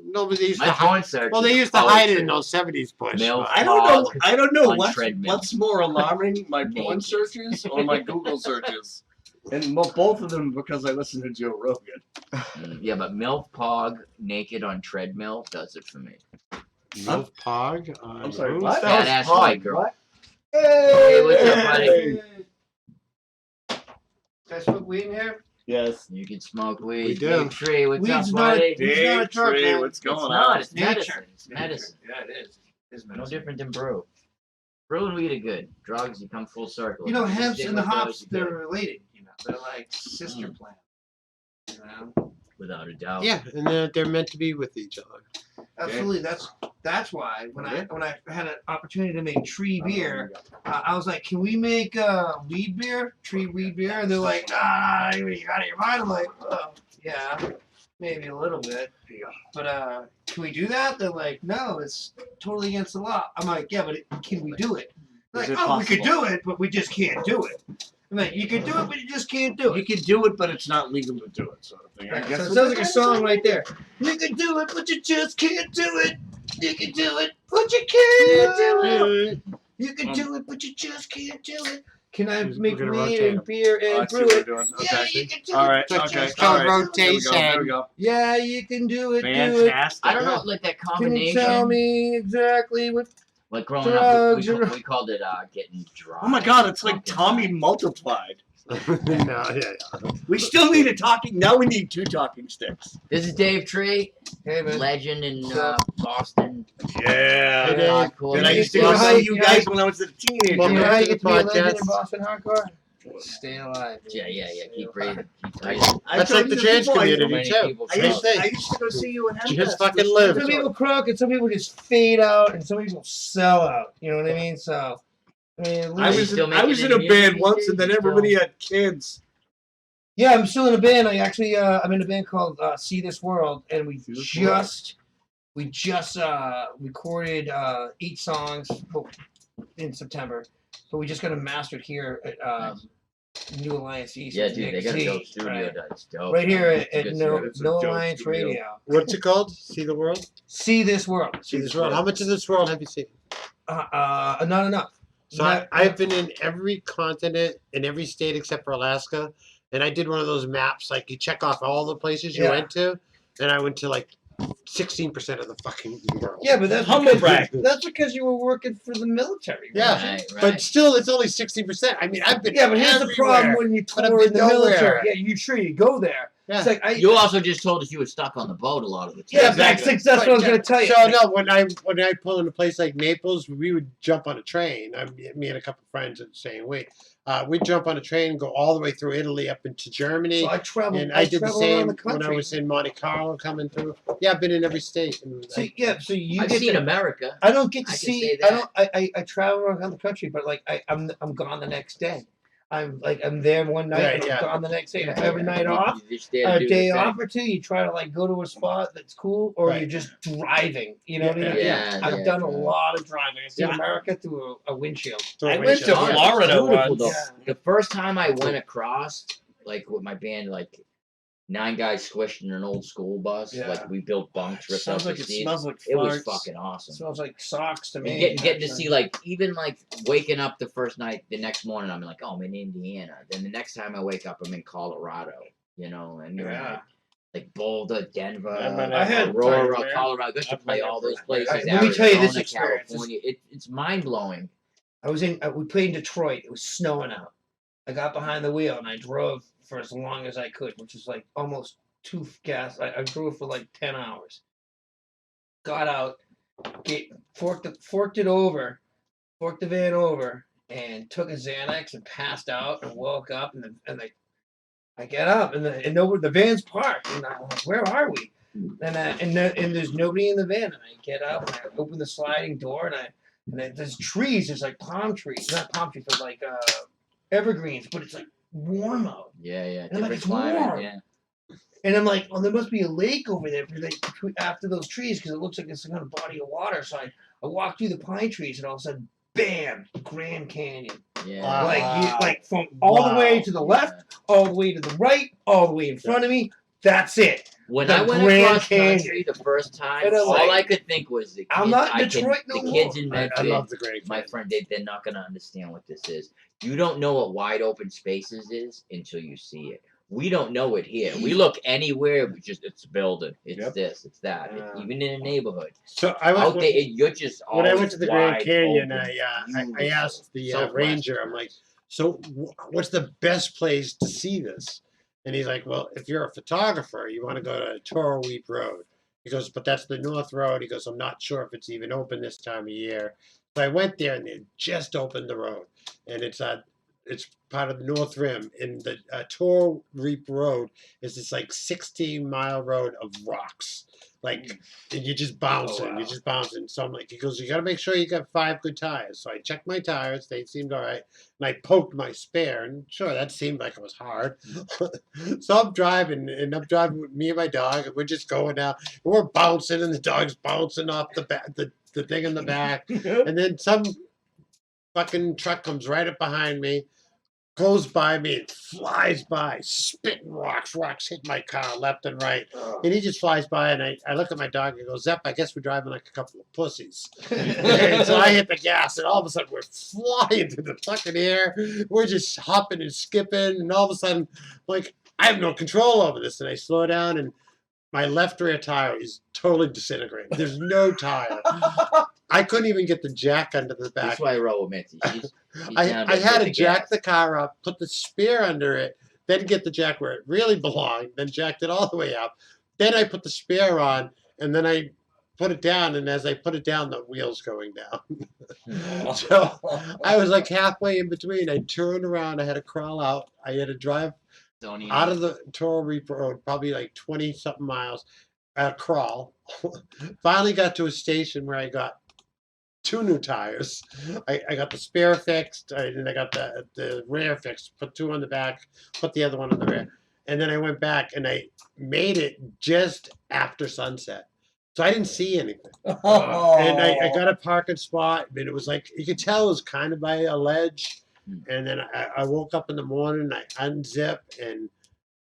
No, but they used My to hide. porn search. Well, they is used to hide it poetry. in those '70s bush. Male I don't know. hog I don't know on treadmill. what's more alarming, my porn Naked. searches or my Google searches, and both of them because I listen to Joe Rogan. Yeah, but MILF Pog naked on treadmill does it for me. Milf Pog. I'm sorry, who? what? Fat ass white girl. What? Hey, what's up, buddy? Can I smoke weed in here? Yes. You can smoke weed. We do. Dave Tree, what's Weed's up, not- buddy? Weed's not a drug, Trey, man. what's It's going not. on? It's Nature. medicine. It's medicine. Yeah, it is. It's No medicine. different than brew. Brew and weed are good. Drugs, you come full circle. You know, If hemp stick and the with those, hops, you're they're good. related. You know, they're like sister Mm. plants. You know, Without a doubt. Yeah, and they're meant to be with each other. absolutely. That's why when I had an opportunity to make tree beer, I was like, can we make weed beer, tree weed beer? And they're like, nah, you out of your mind. I'm like, oh, yeah, maybe a little bit, but can we do that? They're like, no, it's totally against the law. I'm like, yeah, but can we do it? They're Is like, it oh, we could possible? do it, but we just can't do it. I'm like, you can do it, but you just can't do You it. can do it, but it's not legal to do it, sort of thing. I So guess it sounds like a song right there. You can do it, but you just can't do it. You can do it, but you can't do it. You can do it, but you just can't do it. Can I We're make gonna weed rotate and beer Oh, I and see brew what we're it? doing. Yeah, Okay. you can do All it. right. but Okay. just All can't right. do it. There we go. Yeah, you can do it. Do it. Fantastic. I don't know, like that Can you tell combination. me exactly what? Like growing up, drugs we called it getting dry. Oh my God! It's like Pumpkin Tommy high. multiplied. No, yeah. We still need a talking. Now we need 2 talking sticks. This is Dave Tree, Hey man. legend in Boston. Yeah. Hey, Dave. Hardcore Did I used to You know go how see you- you guys when I was a teenager? Welcome You know back how you to get the to be a legend podcast. in Boston hardcore? Staying alive. Yeah. Keep breathing. Keep breathing. I That's told like the you trans before, So community many too. people I Same used, thing. I used to go see you in Hempfest. Just fucking live. Some people croak and some people just fade out and some people sell out. You know what I mean? So, I mean, at I least- was still in, I was making in a it band these once, days? and then You everybody still- had kids. Yeah, I'm still in a band. I actually, I'm in a band called See This World, and we See This just recorded 8 songs in September, but we just got them mastered here at New Alliance East. Yeah, with dude, they Nick got a Z, dope studio. right, That's dope. right here man. at Good No, studio. It's a No dope Alliance studio. Radio. What's it called? See the world? See This World. See this world. How much of this world have you seen? Not enough. So I've been in every continent in every state except for Alaska, and I did one of those maps like you check off all the places you Yeah. went to, and I went to like 16% of the fucking world. Yeah, but that's Humble because, brag. that's because you were working for the military. Yeah. weren't you? Right. But still, it's only 60%. I mean, I've been Yeah, but here's the problem everywhere. when you But I've tour in been the military. nowhere. Yeah, you sure you go there. Yeah. It's like You also just told us you were stuck on the boat a lot of the time. yeah, Exactly. that's what I was gonna tell you. So no, when I pull in a place like Naples, we would jump on a train. Me and a couple of friends at the same way. We'd jump on a train, go all the way through Italy up into Germany. So I traveled. And I did the traveled same around the when I country. was in Monte Carlo coming through. Yeah, I've been in every state. And So yeah, so you I've get seen to, America. I don't get to I can see. say I that. don't. I travel around the country, but like I'm gone the next day. I'm there one night Right, and yeah. I'm gone the next day. And Yeah, every night you- off, you just there to a do the day thing. off or two, you try to like go to a spot that's cool, or Right. you're just driving. You know what I mean? Yeah, I've yeah, done a yeah. lot of driving. I've seen Yeah. America through a windshield. I went to Oh, it's Florida beautiful, once. though. Yeah. The first time I went across, like with my band, like 9 guys squished in an old school bus. Yeah. Like we built bunks, ripped Sounds out like the it seats. smells like It was farts. fucking awesome. It smells like socks to And me. getting to actually. see like even like waking up the first night, the next morning I'm like, oh, I'm in Indiana. Then the next time I wake up, I'm in Colorado. You know, and you're in, Yeah. like Boulder, Denver, I've been I had Aurora, times there. Colorado. I got to I've play been all there those for- places. Let me tell you this Arizona, experience. California. It's mind blowing. I was in. We played in Detroit. It was snowing out. I got behind the wheel and I drove for as long as I could, which was like almost 2 gas. I drove for like 10 hours. Got out, forked the van over, and took a Xanax and passed out and woke up I get up and the van's parked and I'm like, where are we? And there's nobody in the van and I get up and I open the sliding door and there's trees. There's like palm trees, not palm trees, but like evergreens. But it's like warm out, Yeah, yeah. And, like, Different it's climate. warm. Yeah. and I'm like, well, there must be a lake over there after those trees because it looks like it's some kind of body of water. So I walk through the pine trees and all of a sudden, bam, Grand Canyon. Yeah. Wow. Like from all the way Wow. to the left, all the way to the right, all the way in front of me. That's it. When The I went Grand across Canyon. country the first time, And I'm all like, I could think was the kids. I'm not in Detroit no the kids more. in I Medford, love the Grand my Canyon. friend, they're not gonna understand what this is. You don't know what wide open spaces is until you see it. We don't know it here. We look anywhere, we just it's a building. It's Yep. this, it's that. Yeah. Even in a neighborhood. So I Out went, there, you're just when I went always to the Grand wide Canyon, open, I beautiful. asked the Southwest. ranger, I'm like, so what's the best place to see this? And he's like, well, if you're a photographer, you want to go to Toro Reaper Road. He goes, but that's the North Road. He goes, I'm not sure if it's even open this time of year. So I went there and they just opened the road. And it's part of the North Rim. And the Toro Reaper Road is this like 16-mile road of rocks. Like, and you're just bouncing, you're just bouncing. So I'm like, he goes, you got to make sure you got 5 good tires. So I checked my tires, they seemed all right. And I poked my spare, and sure, that seemed like it was hard. So I'm driving with me and my dog, and we're just going down. And we're bouncing, and the dog's bouncing off the back, the thing in the back. And then some fucking truck comes right up behind me, goes by me, and flies by, spitting rocks hit my car left and right. And he just flies by, and I look at my dog and go, Zep, I guess we're driving like a couple of pussies. And so I hit the gas, and all of a sudden we're flying through the fucking air. We're just hopping and skipping, and all of a sudden, like, I have no control over this. And I slow down, and my left rear tire is totally disintegrating. There's no tire. I couldn't even get the jack under the back. That's why I roll with Mitzi. I had to jack the car up, put the spear under it, then get the jack where it really belonged, then jacked it all the way up. Then I put the spear on, and then I put it down, and as I put it down, the wheel's going down. So I was like halfway in between. I turned around, I had to crawl out. I had to drive out of the Toro Reaper Road, probably like 20-something miles, crawl. Finally got to a station where I got 2 new tires. I got the spare fixed, and I got the rear fixed. Put 2 on the back, put the other one on the rear. And then I went back, and I made it just after sunset. So I didn't see anything. And I got a parking spot, and it was like, you could tell it was kind of by a ledge. And then I woke up in the morning, I unzipped, and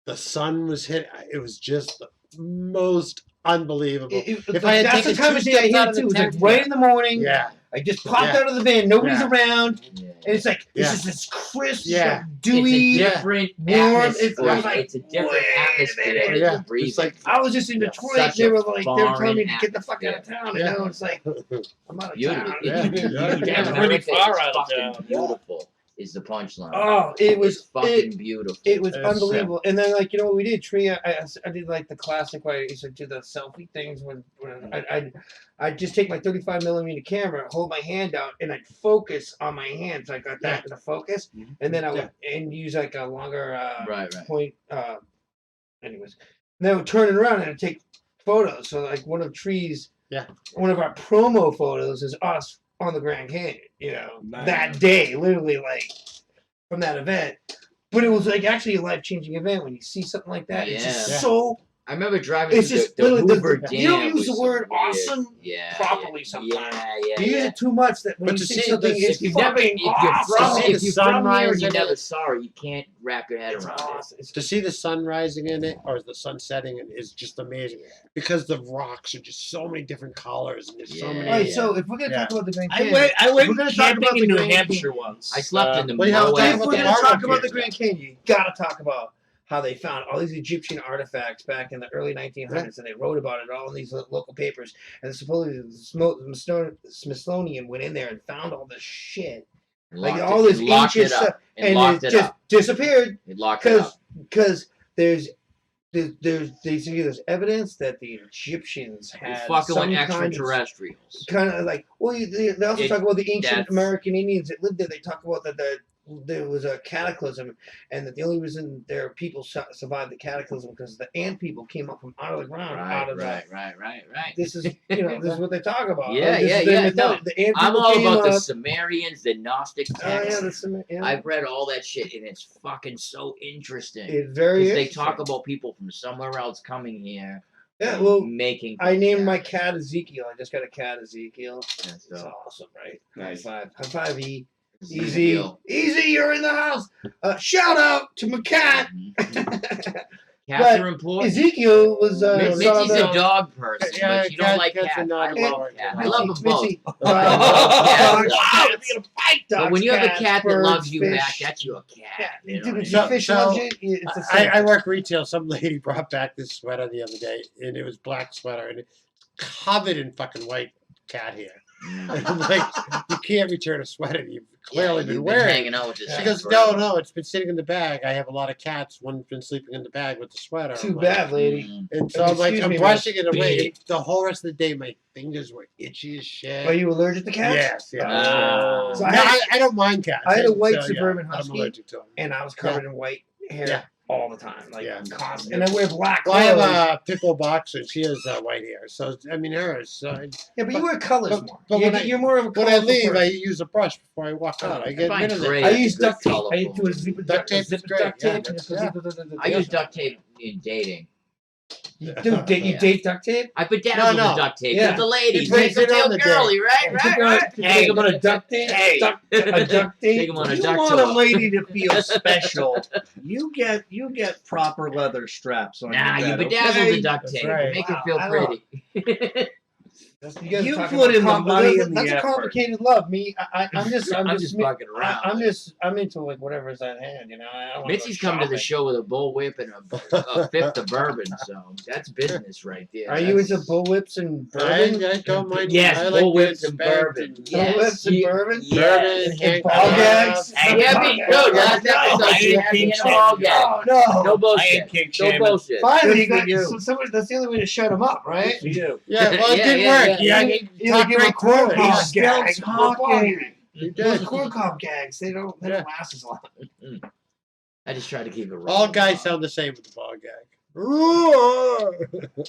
the sun was hit. It was just the most unbelievable. If I had that's the time of day I hit it too. It was like right in the morning. Yeah. I just popped out of the van. Nobody's around. Yeah. And it's like, this is this crisp, Yeah. dewy, it's a different warm. atmosphere. It's a different atmosphere. Yeah. It's like I was just in Detroit. Such They a were telling me to foreign get the fuck out of town. Yeah. You know, it's like, I'm out of beautiful. town. It's pretty far out of fucking town. beautiful. Is the punchline? Oh, it was fucking beautiful. It was It's, unbelievable. And then, like, you know what we did? Trey, I did like the classic way I used to do the selfie things when I'd just take my 35mm camera, hold my hand out, and I'd focus on my hand. So I got that in the focus, and then I would and use like a longer point. Anyways, and then I would turn it around and I'd take photos. So like one of Trey's, one of our promo photos is us on the Grand Canyon, you know, that day, literally like from that event. But it was like actually a life-changing event when you see something like that. It's just so. I remember driving It's to just the Hoover Dam. you don't use the was word weird. awesome properly sometimes. Yeah. You use it too much that when But you to see see something, this- it's If fucking awesome. see if the you're from here sunrise and you in never it. saw it, you can't wrap your head It's around awesome. It's To see the sun rising in it or the sun setting is just amazing because the rocks are just so many different colors and there's so many. All right, so if we're gonna talk about the Grand Canyon, I we're went gonna talk camping about in the New Grand Hampshire once. I slept in the well, you have Moab. If we're the gonna talk barbecue about the stuff. Grand Canyon, you gotta talk about how they found all these Egyptian artifacts back in the early 1900s, and they wrote about it all in these local papers. And supposedly the Smithsonian went in there and found all this shit, like all this ancient stuff, and it just disappeared It locked it up. because there's evidence that the Egyptians You're had fucking some with kind of extraterrestrials. like, well, they also talk about the ancient that's- American Indians that lived there. They talk about that there was a cataclysm, and that the only reason their people survived the cataclysm because the ant people came up from out of the ground, out of Right. This is this is what they talk about. Yeah, This is yeah. their mythology. No, The ant I'm people all came about the up. Sumerians, the Gnostic texts. Yeah. I've read all that shit, and it's fucking so interesting. It very. They talk about people from somewhere else coming here. Yeah, well, making. I named my cat Ezekiel. I just got a cat Ezekiel. That's It's dope. awesome, right? Nice. High five, E. Easy, Ezekiel. you're in the house. Shout out to my cat. Cats are important. Ezekiel was Mitzi's a dog person, Yeah, but you don't like cats cats. are not I love a cats. dog. I love them both. Mitzi, Dogs, dogs, But when you have a cats, cat that birds, loves you fish. back, that's your cat. You know Dude, what I if mean? your fish So- loves you, it's the same. I work retail. Some lady brought back this sweater the other day, and it was black sweater, and it's covered in fucking white cat hair. And I'm like, you can't return a sweater you've clearly been you've wearing. hanging out with this Yeah. thing She goes, forever. no, it's been sitting in the bag. I have a lot of cats. One's been sleeping in the bag with the sweater. Too I'm like, bad, lady. Mm. And so I'm like, Excuse I'm me, brushing it miss. away. The whole rest of the day, my fingers were itchy as shit. Are you allergic to cats? Yes, yeah. Ah. So No, I don't mind cats. I had a white So, yeah, Suburban but I'm Husky. allergic to them. And I was covered in white hair Yeah. all the time, like Yeah. constant. And I wear black Well, I have clothes. a pit bull boxer. She has white hair. So, I mean, hers. So Yeah, but you wear colors but- more. but you're, when I- you're more of a when I colorful leave, person. I use a brush before I walk out. I get find rid of gray it. I is use a good duct tape. I colorful. do a zipper Duct tape is zipper great, duct yeah, tape. and just yeah. I use duct tape in dating. Dude, you Yeah. date duct tape? I bedazzle No. the duct tape Yeah. with the ladies. It breaks Makes them it on feel the girly, right? Right. Take them on a duct tape. Hey. A duct tape. Take 'em on a You duct want a tape. lady to feel special? You get proper leather straps on. Nah, your you bed, bedazzle okay? the duct That's tape. right. Make Wow, it feel I don't pretty. You guys are You talking put about in the money and the that's a effort. complicated love. Me, I'm just fucking around. I'm into like whatever's at hand. You know, I don't wanna Mitzi's go come to the shopping. show with a bullwhip and a fifth of bourbon, so that's business right there. Are you into That's- bullwhips and bourbon? I don't mind. Yes, I like bullwhips good and spanked bourbon. and- Yes. Bullwhips and You- bourbon? Yes. Bourbon, And ball gags? Hey, Herbie, dude, last episode she had me in a ball gag. No. No I bullshit. am king No shaman. bullshit. Finally, you Good for got you. so somebody. That's the only way to shut him up, right? For you. Yeah, well, it Yeah, didn't yeah, work. yeah. Yeah, You talk give a right corn through it. cob Yeah. Still gag. talking. You Those did. corn cob gags, they don't Yeah. last as long. I just try to keep it. All rolling. guys sound the same with the ball gag.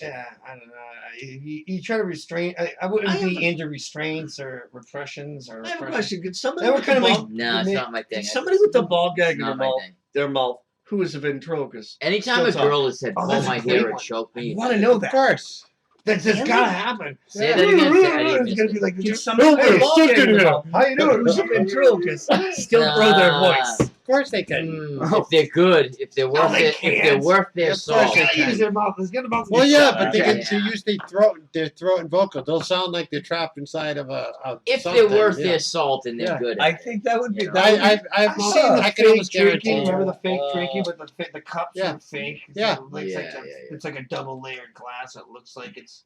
Yeah, I don't know. You try to restrain. I wouldn't I be have into restraints or repressions or. I have a repressions. question. Could somebody That would with kinda the make- ball, No, it's not my thing. somebody with the ball gag It's in not my thing. their mouth, who is a ventriloquist? Anytime Still a talking. girl has said, Oh, "Pull that's a my great hair one. and choke I me," want to know Of that. course. That's just Really? gotta happen. Say that again. Say I didn't It's miss gonna it. be like Can the somebody with a Herbie, ball stick gag it in their here. mouth? How you doing? Who's a ventriloquist? Still throw their voice. Of course they can. If they're good, if they're worth they it, if they're can't. worth their Of course salt. they Gotta can. use their mouth. Let's get about. Well, yeah, but they Yeah. can to use their throat and vocal. They'll sound like they're trapped inside of a. If something, they're worth yeah. their salt and they're Yeah. good, I at it. think that would be. You know. that would I've I've seen the I can fake almost guarantee drinking. you. Remember the fake drinking, but the cups Yeah. are fake. Yeah. So it's, Yeah, like yeah. it's like a double layered glass. It looks like it's.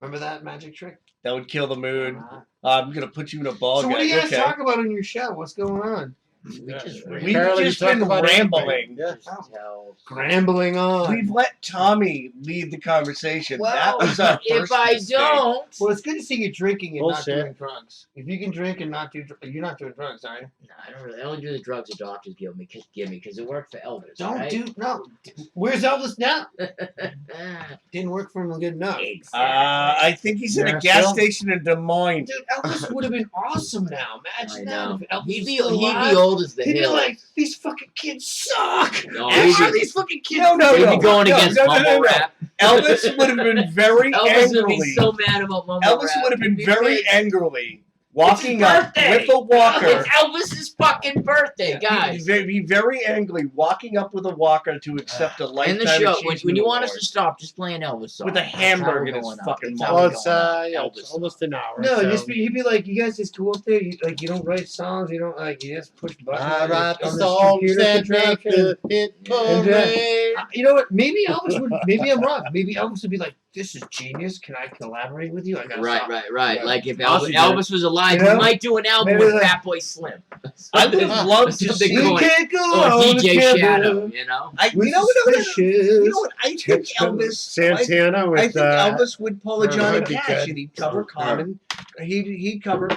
Remember that magic trick? that would kill the mood. Uh-huh. I'm gonna put you in a ball So gag. what do you guys okay. talk about in your show? What's going on? We just We've Apparently just we talk been about rambling. everything. Yeah. tell. Scrambling on. We've let Tommy lead the conversation. Well, that was our if first I mistake. don't, Well, it's good to see you drinking and not Bullshit. doing drugs. If you can drink and not do, you're not doing drugs, are you? no, I don't really. I only do the drugs the doctors give me because it worked for Elvis. Don't right? do no. Where's Elvis now? Didn't work for him good enough. I think he's in a Yeah, gas still. station in Des Moines. Dude, Elvis would have been awesome now. I Imagine know. that. If Elvis He'd was be still he'd alive. be old as the He'd be hill. like, these fucking kids suck. No, Why he'd are be- these fucking kids? No, he'd no, be going no, against no, no, mumble no, no. rap. Elvis would have been very Elvis would be angrily. so mad about mumble Elvis rap. would have been He'd be very pissed. angrily walking up birthday. with a walker. It's Elvis's fucking birthday, guys. He'd be very angrily walking up with a walker to accept a lifetime In the show, when achievement you want us award to stop, just play an Elvis song. with a That's how hamburger we're in his going out. fucking That's how mouth. Well, we're it's going out. it's Elvis. almost an hour. No, so. he'd be like, you guys just go up there, you don't write songs, you don't like, you just push buttons I on your- write the on this songs computer that make contraption. the hit And, parade. You know what? Maybe Elvis would. Maybe I'm wrong. Maybe Elvis would be like, "This is genius. Can I collaborate with you?" I got Right. Yeah. Like if Ozzy Elvis was alive, You know? he might do an album Maybe with like- Fat Boy Slim. I would have loved to Something see. going- We can't go Or on DJ together Shadow, you know? with You know what? suspicious. I think Elvis. Santana I with think Elvis would pull a Herbie Johnny would be Cash good. and he'd cover common. He'd cover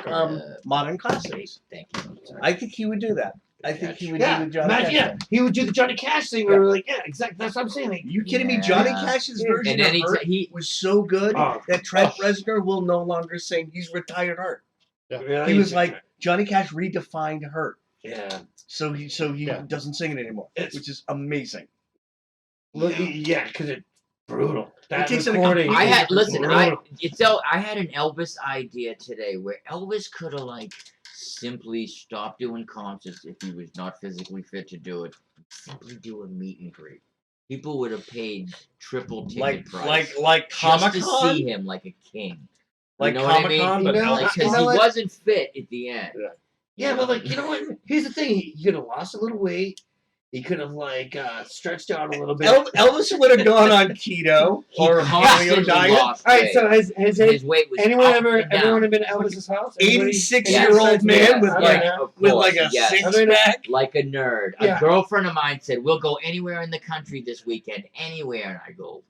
modern classics. Thank you. I think he would do that. I think he would Yeah, do the Johnny imagine, Cash. yeah, he would do the Johnny Cash thing. Where we're like, yeah, exactly. That's what I'm saying. Like, You kidding me? Yeah. Johnny Cash's version And then of Hurt he was so good Oh. that Trent Reznor will no longer sing. He's retired Hurt. yeah, He was like Johnny Cash redefined Hurt, yeah, so he Yeah. doesn't sing it anymore, It's- which is amazing. yeah, because it's brutal. That takes an recording. I had is listen. I brutal. had an Elvis idea today where Elvis could have like simply stopped doing concerts if he was not physically fit to do it. Simply do a meet and greet. People would have paid triple ticket price Like just Comic to see Con, him like a king. like you know what I Comic mean? Con, but You know, Elvis. Because you know he what? wasn't fit at the end. Yeah, but like, you know what? Here's the thing. He could have lost a little weight. He could have like stretched out a little bit. Elvis would have gone on keto He or paleo constantly diet. lost All right, weight. so has His weight was anyone up ever and down. everyone been at Elvis's house? Anybody- 86-year-old man with I like don't know. Of with course, like a yes. six-pack. Like a nerd. Yeah. A girlfriend of mine said, "We'll go anywhere in the country this weekend, anywhere." And I go,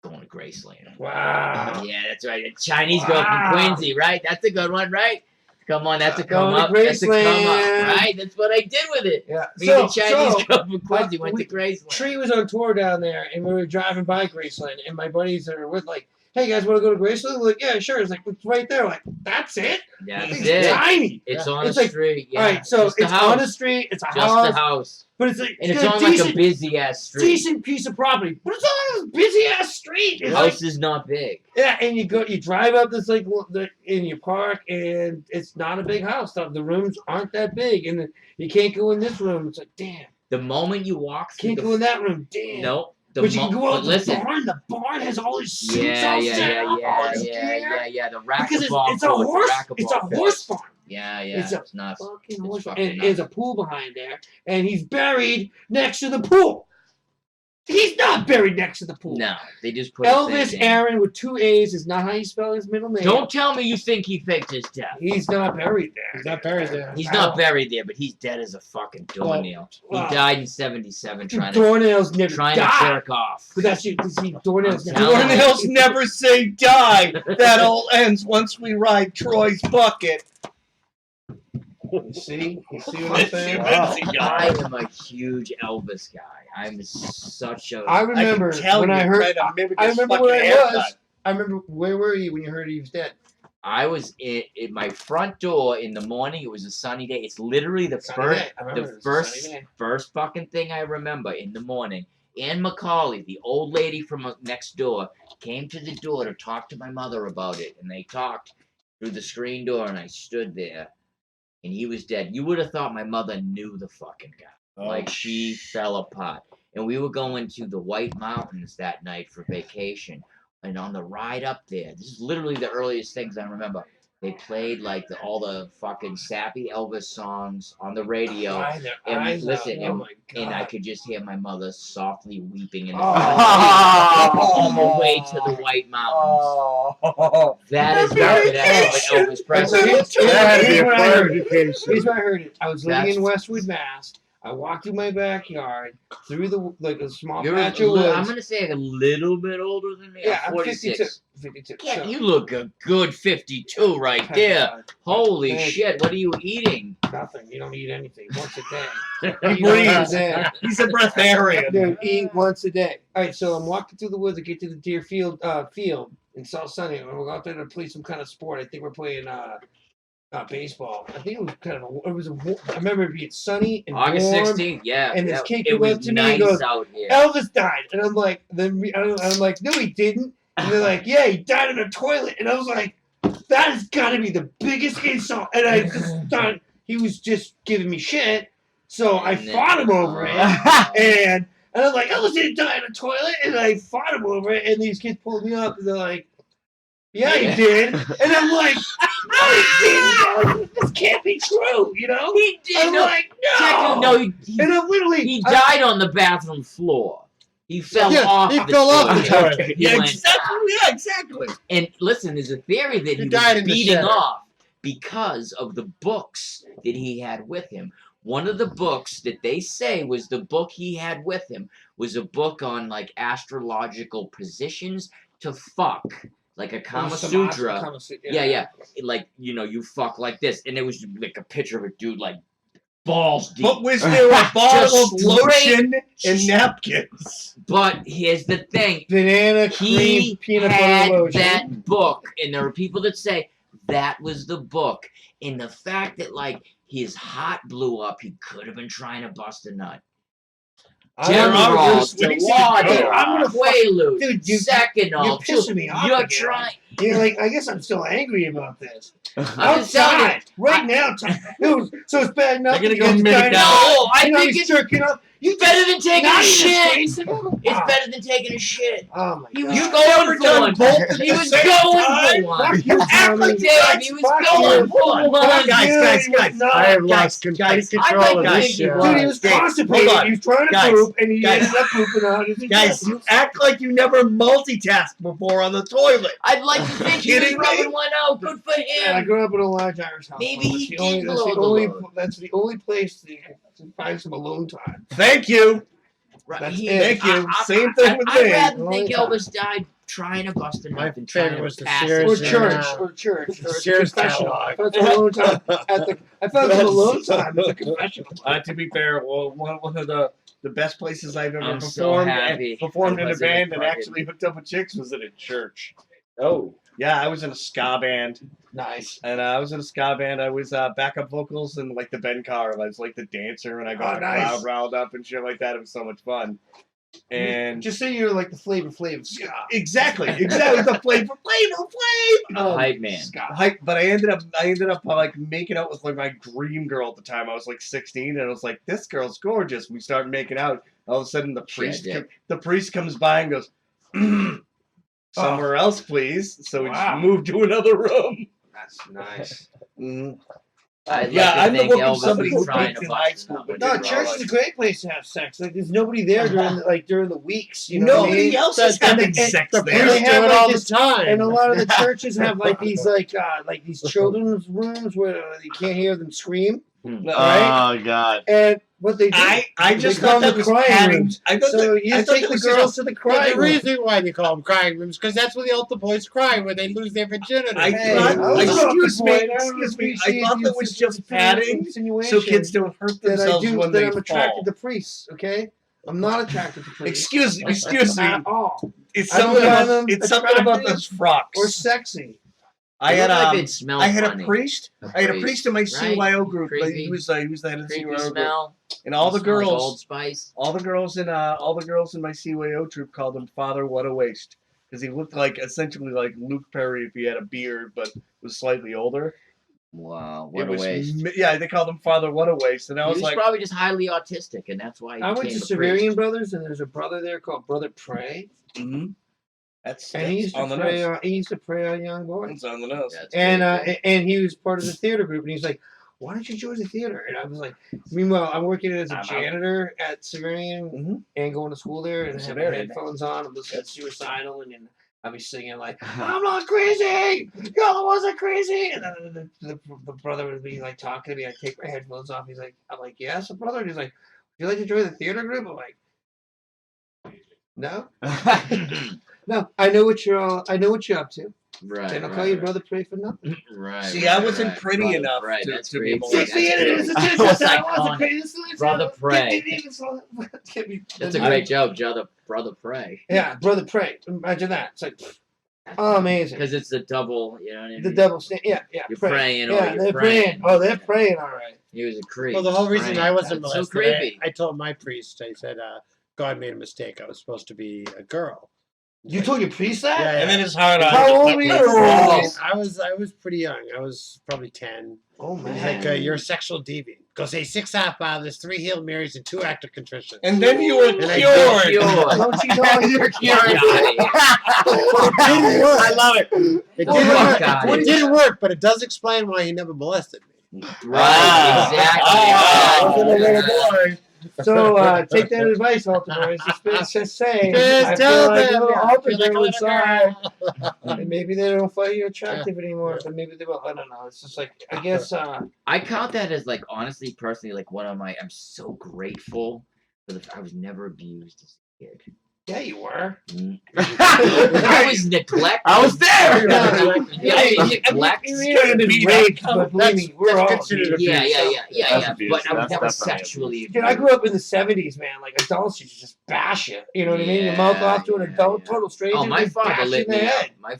"Going to Graceland." Wow. Yeah, that's right. A Chinese girl from Wow. Quincy, right? That's a good one, right? Come on, that's a come Going to up. That's a come up, Graceland. right? That's what I did with it. Yeah. Me and the Chinese girl from Quincy went we- to Graceland. Trey was on tour down there, and we were driving by Graceland, and my buddies that were with like, "Hey guys, want to go to Graceland?" We're like, "Yeah, sure." It's like it's right there. We're like, that's it. That's It's it. tiny. It's Yeah. on It's the like- street. Yeah. All right, so just it's a house. on the street. It's a Just house, the house. but it's like And it's got on a like decent, a busy ass street. decent piece of property, but it's on this busy ass street. The It's like, house is not big. yeah, and you drive up this like in your park, and it's not a big house. The rooms aren't that big, and you can't go in this room. It's like, damn, The moment you walk through can't the go in that room. Damn. nope. The But you can go but out the listen. barn. The barn has all these seats Yeah, all yeah, set yeah, up, all yeah, this yeah, gear. yeah. The Because racquetball it's a court, horse. the It's a racquetball horse court. farm. Yeah, yeah. It's a It's nuts. Fucking It's horse. fucking And nuts. there's a pool behind there, and he's buried next to the pool. He's not buried next to the pool. No, they just put his Elvis thing in. Aaron with 2 A's is not how you spell his middle name. Don't tell me you think he faked his death. He's not buried there. He's not buried there. He's not buried there, but he's dead as a fucking doornail. Well, He died in '77 trying to Doornails never die. jerk off. But that's you. See, doornails I'm never telling die. you. Doornails never say die. That all ends once we ride Troy's bucket. You see what I'm saying? Wow. I am a huge Elvis guy. I'm such a. I remember when I heard. I remember where I was. I remember where were you when you heard he was dead? I was in my front door in the morning. It was a sunny day. It's literally the Sunny first, day. I remember it the was a sunny first, day. first fucking thing I remember in the morning. Ann Macaulay, the old lady from next door, came to the door to talk to my mother about it, and they talked through the screen door, and I stood there, and he was dead. You would have thought my mother knew the fucking guy. Like she fell apart. And we were going to the White Mountains that night for vacation. And on the ride up there, this is literally the earliest things I remember. They played like all the fucking sappy Elvis songs on the radio. And listen, oh my God. And I could just hear my mother softly weeping in the Oh. on the way to the White Mountains. Oh. That is not good Elvis So Presley. here's That'd be a where I heard it. clarification. Here's where I heard it. I was living That's- in Westwood, Mass. I walked through my backyard through the a small You're patch of woods. I'm gonna say a little bit older than me. Yeah, I'm I'm 52. 46. 52. Yeah, so- you look a good 52 right there. Holy Thank shit, what are you eating? Nothing. You don't eat anything. Once a day. He Eat once breathes. a day. He's a breatharian. Dude, eat once a day. All right, so I'm walking through the woods. I get to the Deer Field field in South Sunny. And we're out there to play some kind of sport. I think we're playing baseball. I think it was kind of I remember it being sunny and August warm. 16th, yeah. And this yeah, kid it came was up to me nice and goes, out here. Elvis died, and I'm like, I'm like, no, he didn't. And they're like, yeah, he died in a toilet, and I was like, that has got to be the biggest insult. And I just thought he was just giving me shit, so I And then- fought him over it, and I was like, Elvis didn't die in a toilet, and I fought him over it, and these kids pulled me up, and they're like, yeah, he did, and I'm like, no, he didn't. Like, this can't be true, you know? He did. I'm No, like, technically, no. no, And I'm literally, he died on the bathroom floor. He fell off he the fell off the toilet. toilet. He Yeah, went- exactly. And listen, there's a theory that he died was in the beating shed. off because of the books that he had with him. One of the books that they say was the book he had with him was a book on like astrological positions to fuck, like a Kama Sutra. Yeah. Like, you know, you fuck like this. And it was like a picture of a dude like balls deep. But was there a bottle of Just lotion and napkins? But here's the thing. Banana cream He peanut had butter lotion. that book, and there are people that say that was the book. And the fact that like his heart blew up, he could have been trying to bust a nut. General, General, dude, Delaware, I'm gonna Quaalude, dude, second you're all, pissing me off you're again. trying. You're like, I guess I'm still angry about this. I'm just telling you. Outside, right now, so it's bad enough. They're gonna that go you make guys- out. No, I you know, think he's it's jerking off. it's better than taking Now a he's shit. disgraceful. It's better than taking a shit. Oh my He god. was You've going never for done one. both at He the was same going time? for one. Fuck you, After Tommy. Dave, he was Fuck going you. for one. Guys, He was not. I have lost guys, control I'd like of to this think he shit. was. Dude, he was Dave, constipated. hold on. He was trying to Guys, poop, and he guys. ended up pooping out his Guys, you act like you never multitasked before on the toilet. I'd like to think he was Kidding me? rubbing one out. Good for Yeah, I him. grew up in a large Irish household. Maybe That's he the only- did that's blow the the only- load. That's the only place that you can find some alone time. Thank you. Right, That's he- it. Thank you. Same thing with I'd me. rather think Only Elvis died trying to bust a My nut than trying favorite to was the pass Sears Or it. and, church, or Sears confessional. catalog. I found some alone time I found some alone time at the confessional. To be fair, well, one of the best places I've ever I'm so performed happy performed I in a wasn't band and invited. actually hooked up with chicks was in a church. Oh, Yeah, I was in a ska band, nice. and I was in a ska band. I was backup vocals and like the Ben car. I was like the dancer, and I got Oh, the nice. crowd riled up and shit like that. It was so much fun. And Just say you're like the Flavor Flav of ska. exactly the flavor. Hype man. Ska. But I ended up like making out with like my dream girl at the time. I was like 16, and I was like, this girl's gorgeous. We started making out. All of a sudden, the priest comes by and goes, somewhere else, please. So we Wow. just moved to another room. That's nice. Mhm. I'd Yeah, like to I'm the think one from Elvis somebody was who trying peaked to in high bust school, it up. but No, didn't church is a realize. great place to have sex. Like, there's nobody there during the weeks. You know what I Nobody mean? else is having and- sex The and there. they priests do have, it like, all this- the time. And a lot of the churches have like these children's rooms where you can't hear them scream. Right? Oh God. And what they do, I just they call thought that them was crying padding. rooms. I thought So that, you I just thought take that the was girls to the But crying the room. reason why they call them crying rooms because that's where the old boys cry when they lose their virginity. I Hey, thought, I was excuse not me, the point. I excuse me. I appreciate thought the that was just padding, so insinuation kids don't hurt that I themselves do. when That they I'm attracted fall. to priests. Okay, I'm not attracted to priests. Excuse me. At all. It's I don't something find about them it's something about attractive those frocks. Or sexy. I It had looked like they'd smell I had funny. a priest. I had a priest in my CYO group. Like, Creepy. he was the head of the Creepy CYO group, smell. and all the Smell like girls, Old Spice. all the girls in my CYO troop called him Father What a Waste because he looked like essentially like Luke Perry if he had a beard but was slightly older. Wow, It what a was waste. Yeah, they called him Father What a Waste, and I He was was like, probably just highly autistic, and that's why he I went became to a priest. Severian Brothers, and there's a brother there called Brother Prey, mm-hmm. That's and he used on to the pray. nose. He used to pray on young boys. It's on the nose. That's And pretty and he was part of the theater group, and he's like, "Why don't you join the theater?" And I was like, "Meanwhile, I'm working as a I'm out. janitor at Severian Mhm. and going to school there, and having Severian. headphones on, and listening to Suicidal, and then I'll be singing like, "I'm not crazy, you're the ones that are crazy," and then the brother would be like talking to me. I take my headphones off. He's like, "I'm like, yes, brother." And he's like, "Would you like to join the theater group?" I'm like, "No, no, I know what you're up to. right. They don't right, call you right. Brother Pray for nothing." Right. See, right, I wasn't right. pretty Brother enough Pray, to- that's to be great. able Yeah, to- that's Brother Pray. That's a great joke, Brother Pray. Yeah, Brother Pray. Imagine that. It's like, oh, amazing. Because it's the double, you know what I mean? The double stand. Yeah, yeah. You're pray. praying or Yeah, you're they're praying. Oh, they're praying. All right. He was a creep. Well, the whole reason Praying. I wasn't That's so molested, creepy. I told my priest, I said, God made a mistake. I was supposed to be a girl. You told your priest that? Yeah, And then his heart on. How old were you? I was pretty young. I was probably 10. Oh He's man. like, you're a sexual deviant. Go say 6 half fathers, 3 Hail Marys, and 2 active contritions. And then you were And I cured. Cured. Don't you know you're Get out of here. It didn't work. I love it. It Oh didn't my work. God. It didn't work, but it does explain why he never molested me. Right, exactly. So take that advice, Altamore. Just say. Just I tell feel like them. a little I open feel like a there little inside. girl. And maybe they don't find you attractive anymore, but maybe they will. I don't know. It's just like, I guess. I count that as like honestly, personally, like one of my. I'm so grateful for the. I was never abused as a kid. Yeah, you were. I was neglected. I was there. Neglect. Raped, but believe me, we're all. considered abused. Yeah. abuse. But I was That's never definitely sexually Dude, I grew up in the 70s, man. Like, adults used to just bash you. You know what I mean? Your mouth Yeah, off to an yeah, adult, yeah. total stranger. Oh, my just father bash you lit in the me up. head. My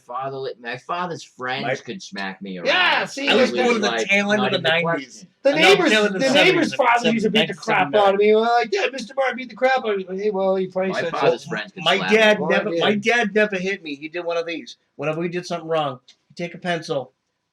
father's friends could smack me around. Yeah, see, I was like, born in the like, tail end not of the even a 90s. question. The No, neighbors, tail end of the the neighbor's 70s, father used to beat the crap out of me. Well, like, yeah, Mr. Martin beat the crap out of me. Like, hey, well, he probably My said father's so. friends could my slap dad me. never. Well, My yeah. dad never hit me. He did one of these. Whenever we did something wrong, he'd take a pencil,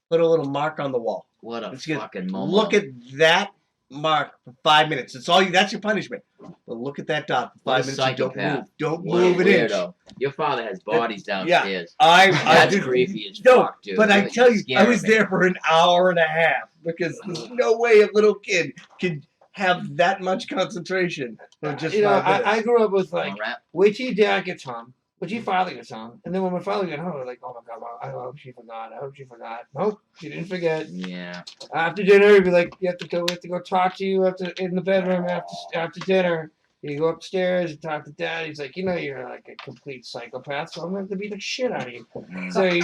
put a little mark on the wall. What a Let's get- fucking moment. Look at that mark for 5 minutes. That's all. That's your punishment. But look at that dot for What a 5 minutes. And don't psychopath. move. Don't What a move an inch. weirdo. Your father has bodies downstairs. I That's creepy as No, fuck, dude. but I You're tell you, I scaring was me. there for an hour and a half because there's no way a little kid could have that much concentration for just You know, 5 minutes. I grew up with All like, right. wait till your dad gets home. Wait till your father gets home. And then when my father got home, I was like, oh my God, Mom, I hope she forgot. I hope she forgot. Nope, she didn't forget. Yeah. After dinner, he'd be like, we have to go talk to you in the bedroom after dinner. You go upstairs and talk to Dad. He's like, you know, you're like a complete psychopath, so I'm gonna have to beat the shit out of you. So he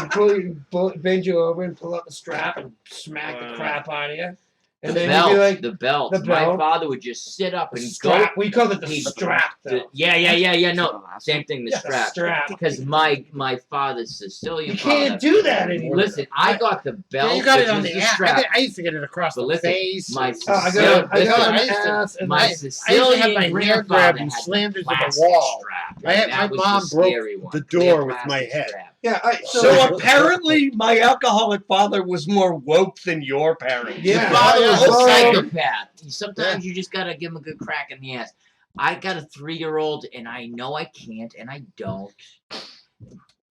bend you over and pull out the strap and smack the crap out of you. And The then belt. he'd be like, The belt. the My belt. father would just sit up the and strap. go. We called it the He- strap, though. Yeah. No, same thing. The Yeah, the strap. strap. Because my father's Sicilian You father. can't do that anymore. Listen, I got the belt. Yeah, you got it which on is the the ass. strap. I used to get it across But the listen, face. my and- Oh, I got Listen, it on the listen, ass. And My I used to have Sicilian my hair grandfather grabbed and had slammed the into the plastic wall. strap. I had- That my was mom the broke scary one. the Clear door with my plastic head. strap. yeah, So apparently, my alcoholic father was more woke than your parents. Yeah. Your father was Oh, a yeah. psychopath. Sometimes you just gotta give him a good crack in the ass. I got a 3-year-old, and I know I can't, and I don't.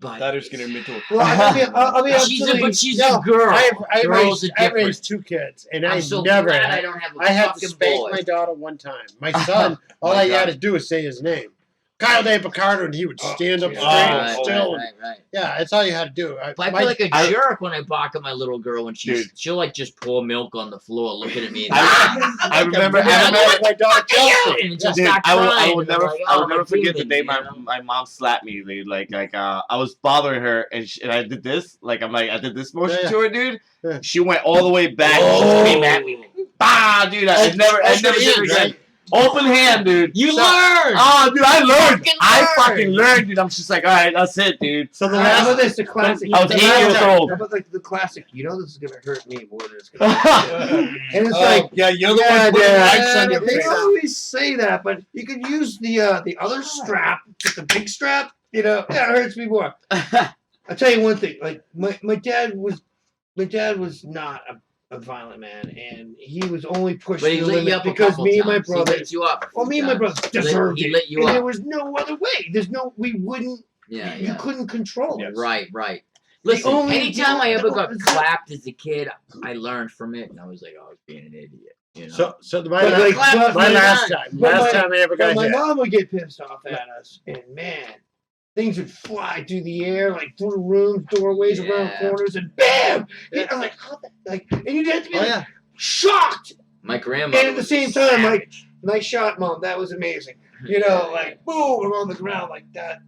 But That is going to admit to it. Well, I mean, she's No, a girl. I Girls raised, are I different. raised 2 kids, and I I'm so never glad had. I don't have a I had to fucking spank boy. my daughter one time. My son, all My I had God. to do was say his name, Kyle De Picardo, and he would stand up yeah. straight and Right, still. right. Yeah, that's all you had to do. But I my- feel like a jerk when I bark at my little girl when Dude. she'll like just pour milk on the floor looking at me. And, I remember. Yeah, I remember. my daughter Chelsea. and just Dude, start I crying. will and never, like, I oh, will never my forget the demons, day you my know? my mom slapped me. Dude. Like I was bothering her, and I did this. Like I did this motion Yeah. to her, dude. Yeah. She went all the way back. Oh. And she came at me. Bah, dude! I never Open did it hand, again. right? Open hand, dude. You So- learned. Oh, dude, I learned. Fucking I learned. fucking learned, dude. I'm just like, all right, that's it, dude. So the How last about this? The classic. I was the 8 last years time- old. How about like the classic? You know this is gonna hurt me more than it's gonna hurt you. And it's like, Yeah, you're the Yeah, one putting yeah, lights on your they face. always say that, but you can use the other strap, the big strap. You know, that hurts me more. I'll tell you one thing. Like my dad was not a violent man, and he was only pushed But he to the lit you limit up a because couple me and my times. He brother. lit you up. Well, me and my brother deserved he it, lit you and up. there was no other way. We wouldn't. Yeah, You yeah. couldn't control it. Right. Listen, only- anytime I ever got the- clapped as a kid, I learned from it, and I was like, oh, I was being an idiot. You know? So But like, Clap my me last down. time, But last my- time I ever But got my hit. mom would get pissed off at us, and man, things would fly through the air, like through the rooms, doorways, around Yeah. corners, and bam! Yeah. I'm like, how the, like, and you'd have to be Oh like, yeah. shocked. My grandmother. And at the was same a time, like, savage. nice shot, Mom. That was amazing. You know, like, boom, I'm on the ground like that.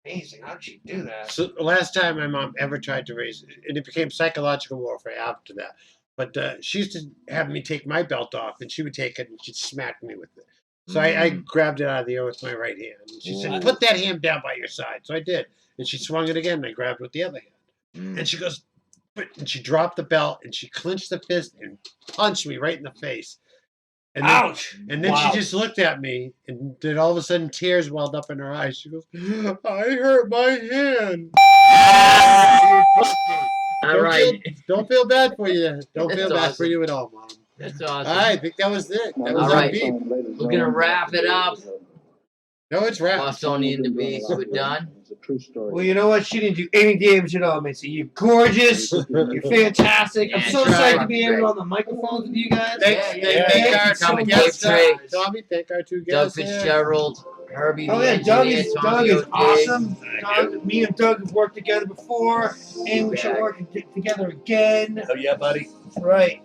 Amazing. How'd she do that? So the last time my mom ever tried to raise, and it became psychological warfare after that. But she used to have me take my belt off, and she would take it and she'd smack me with it. So I grabbed it out of the air with my right hand. And she Ooh. said, "Put that hand down by your side." So I did, and she swung it again. And I grabbed it with the other hand, and she goes, and she dropped the belt, and she clenched the fist and punched me right in the face. And then, Ouch! And then Wow. she just looked at me, and then all of a sudden tears welled up in her eyes. She goes, "I hurt my hand." All Don't right. Don't feel bad for you. Don't feel That's bad for awesome. you at all, Mom. That's All awesome. right, I think that was it. That was All our right. beat. We're gonna wrap it up. No, it's wrapped. Bostonian And The Beast, we're done. It's a true story. Well, you know what? She didn't do any damage at all, Missy. You're gorgeous. You're fantastic. I'm Yeah, so Trey. excited to be able on the microphones with you guys. Thank yeah. our Tommy two guests. Trey. Tommy, thank our two Doug guests. here. Fitzgerald, Herbie Oh the yeah, Doug engineer, is Tommy O'Day. awesome. Doug, me and Doug have worked together before, and we should Yeah. work together again. Oh yeah, buddy. Right.